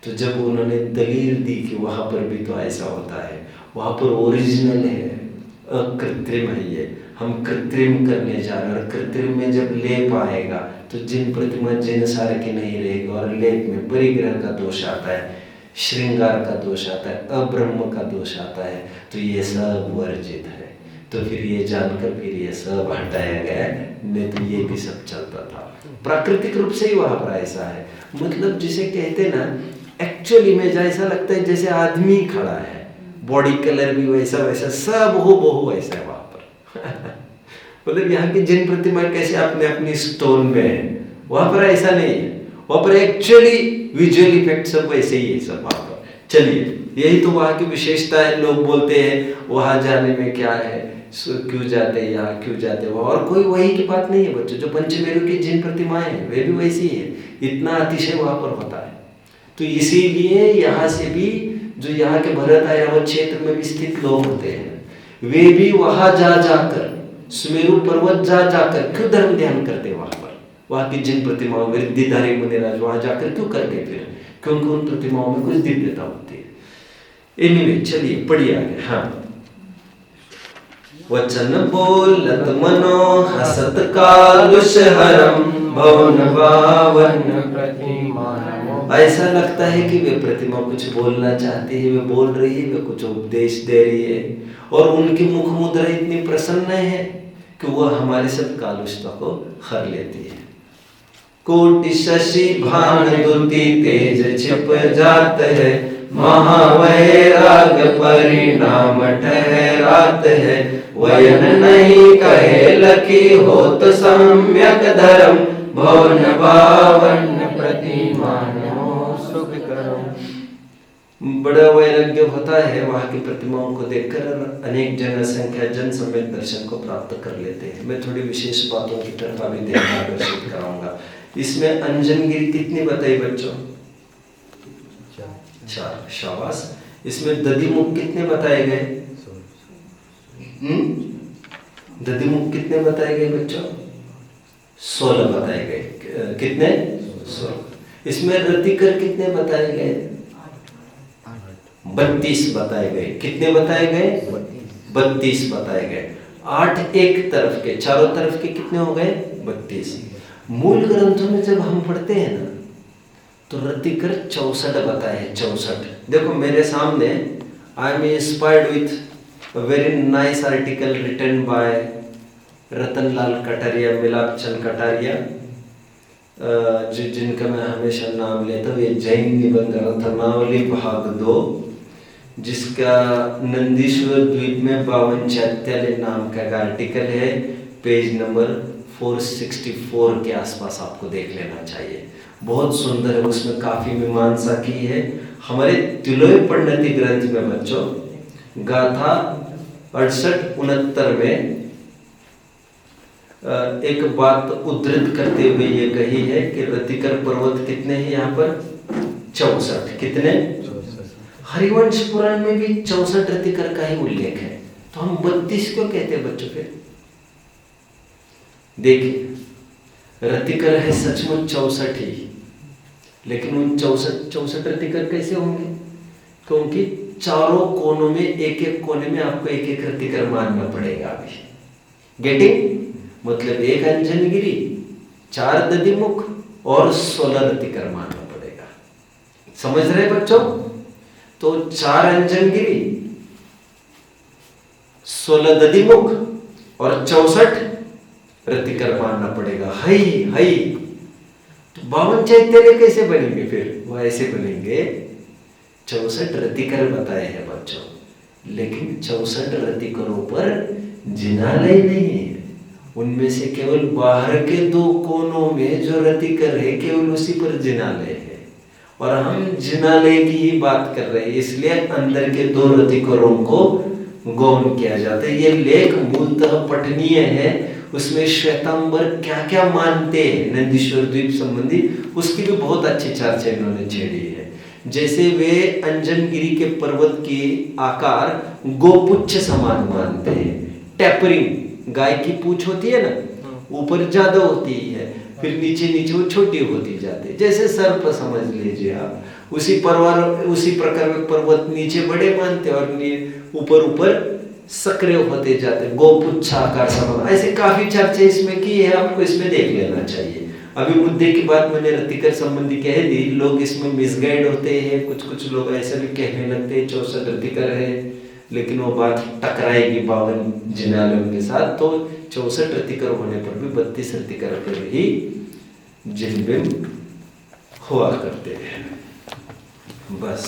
तो जब उन्होंने दलील दी कि वहां पर भी तो ऐसा होता है, वहां पर ओरिजिनल है, अकृत्रिम है, ये हम कृत्रिम करने जा रहे हैं। और कृत्रिम में जब लेप आएगा तो जिन प्रतिमा जिन सार की नहीं रहेगी और लेप में परिग्रह का दोष आता है, श्रृंगार का दोष आता है, अब्रह्म का दोष आता है, तो ये सब वर्जित है। तो फिर ये जानकर फिर ये सब हटाया गया, नहीं तो ये भी सब चलता था। प्राकृतिक रूप से ही वहां पर ऐसा है, मतलब जिसे कहते ना एक्चुअली में जैसा लगता है जैसे आदमी खड़ा है, बॉडी कलर भी वैसा वैसा सब हो बहु वैसा है वहां पर। मतलब यहाँ की जिन प्रतिमाएं कैसे अपने अपनी स्टोन में है, वहां पर ऐसा नहीं है। वहां पर एक्चुअली विजुअल इफेक्ट सब वैसे ही है सब वहां पर। चलिए, यही तो वहां की विशेषता है। लोग बोलते हैं वहां जाने में क्या है, क्यों जाते हैं यहाँ, क्यों जाते वहाँ, और कोई वही की बात नहीं है बच्चों। जो पंचमेरु की जिन प्रतिमाएं हैं वे भी वैसी है, इतना अतिशय वहां पर होता है। तो इसीलिए यहाँ से भी जो यहाँ के भरत ऐरावत क्षेत्र में भी स्थित लोग होते हैं, वे भी वहां जा जाकर सुमेरु पर्वत जा जाकर क्यों धर्म ध्यान करते हैं वहां पर। वहां की जिन प्रतिमाओं वृद्धिधारी मुनिराज वहां जाकर क्यों करते फिर, क्योंकि उन प्रतिमाओं में कुछ दिव्यता होती है। एनीवे चलिए पढ़िए आगे। हाँ, वचन बोलत मनो हसत कालुष हरम भवन भावन प्रतिमा। ऐसा लगता है कि वे प्रतिमा कुछ बोलना चाहती है, वे बोल रही है, वे कुछ उपदेश दे रही है, और उनकी मुख मुद्रा इतनी प्रसन्न है कि वह हमारे सब कालुषता को हर लेती है। कोटि शशि भान दुति तेज छिप जात है, महावैराग परिणाम ठहरात है। वयन नहीं कहे लकी होत सम्यक धर्म भवन भावन प्रतिमा सुख करम। बड़ा वैराग्य होता है वहां की प्रतिमाओं को देखकर, अनेक जनसंख्या जन समेत दर्शन को प्राप्त कर लेते हैं। मैं थोड़ी विशेष बातों की तरफ अभी ध्यान आकर्षित कराऊंगा। इसमें अंजनगिरी कितनी बताई बच्चों? 4। शाबाश। इसमें दधिमुख कितने बताए गए? दधिमुख कितने बताए गए बच्चों? 16 बताए गए। कितने? 16। इसमें रतिकर कितने बताए गए? 32 बताए गए। कितने बताए गए? 32 बताए गए। 8 एक तरफ के, चारों तरफ के कितने हो गए? 32। मूल ग्रंथों में जब हम पढ़ते हैं ना तो रतिकर 64 बताए हैं। 64। देखो मेरे सामने, I am inspired with very nice article written by Ratanlal Kataria, Milap Chand Kataria, जिनका मैं हमेशा नाम लेता हूँ। ये जैन निबंध रत्नावली भाग 2, जिसका नंदीश्वर द्वीप में 52 चैत्यालय नाम का एक आर्टिकल है। पेज नंबर 464 के आसपास आपको देख लेना चाहिए। बहुत सुंदर है, उसमें काफी मीमांसा की है। हमारे तिलोय परिणति ग्रंथ में बच्चों गाथा 68-69 में एक बात उद्धृत करते हुए ये कही है कि रतिकर पर्वत कितने हैं यहाँ पर? 64। कितने? हरिवंश पुराण में भी 64 रतिकर का ही उल्लेख है। तो हम 32 क्यों कहते हैं बच्चों? फिर देखिए, रतिकर है सचमुच 64 ही, लेकिन उन 64 रतिकर कैसे होंगे? क्योंकि चारों कोनों में, एक एक कोने में आपको एक एक रतिकर मानना पड़ेगा। अभी गेटिंग? मतलब एक अंजनगिरी, 4 दधिमुख और 16 रतिकर मानना पड़ेगा। समझ रहे बच्चों? तो 4 अंजनगिरी, 16 दधिमुख और 64 रतिकर मानना पड़ेगा। हई तो 52 चैत्यालय कैसे बनेंगे? फिर वो ऐसे बनेंगे, 64 रतिकर बताए हैं बच्चों, लेकिन 64 रतिकरों पर जिनालय नहीं है। उनमें से केवल बाहर के 2 कोनों में जो रतिकर है, केवल उसी पर जिनालय है। और हम जिनालय की ही बात कर रहे हैं, इसलिए अंदर के 2 रतिकरों को गौण किया जाता है। ये लेख मूलतः पठनीय है। उसमें श्वेतांबर क्या क्या मानते हैं नंदीश्वर द्वीप संबंधी, उसकी भी बहुत अच्छी चर्चा इन्होंने छेड़ी है। जैसे वे अंजनगिरी के पर्वत की आकार गोपुच्छ समान मानते हैं। टैपरिंग, गाय की पूंछ होती है ना, ऊपर ज्यादा होती है, फिर नीचे नीचे वो छोटी होती जाती है, जैसे सर्प समझ लीजिए आप। उसी प्रकार में पर्वत नीचे बड़े मानते और ऊपर ऊपर सक्रिय होते जाते, गोपुच्छाकार समान। ऐसे काफी चर्चा इसमें की है, आपको इसमें देख लेना चाहिए। अभी मुद्दे की बात मैंने रतिकर संबंधी कह दी, लोग इसमें मिसगाइड होते हैं। कुछ लोग ऐसे भी कहने लगते हैं 64 रतिकर है, लेकिन वो बात टकराएगी 52 जिनालयों के साथ। तो 64 रतिकर होने पर भी 32 रतिकर पर ही जिनबिंब हुआ करते हैं। बस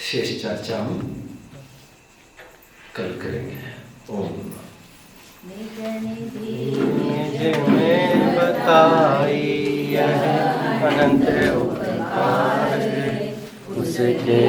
शेष चर्चा हम कल करेंगे। ओम बताई यह अनंत उपकार उसके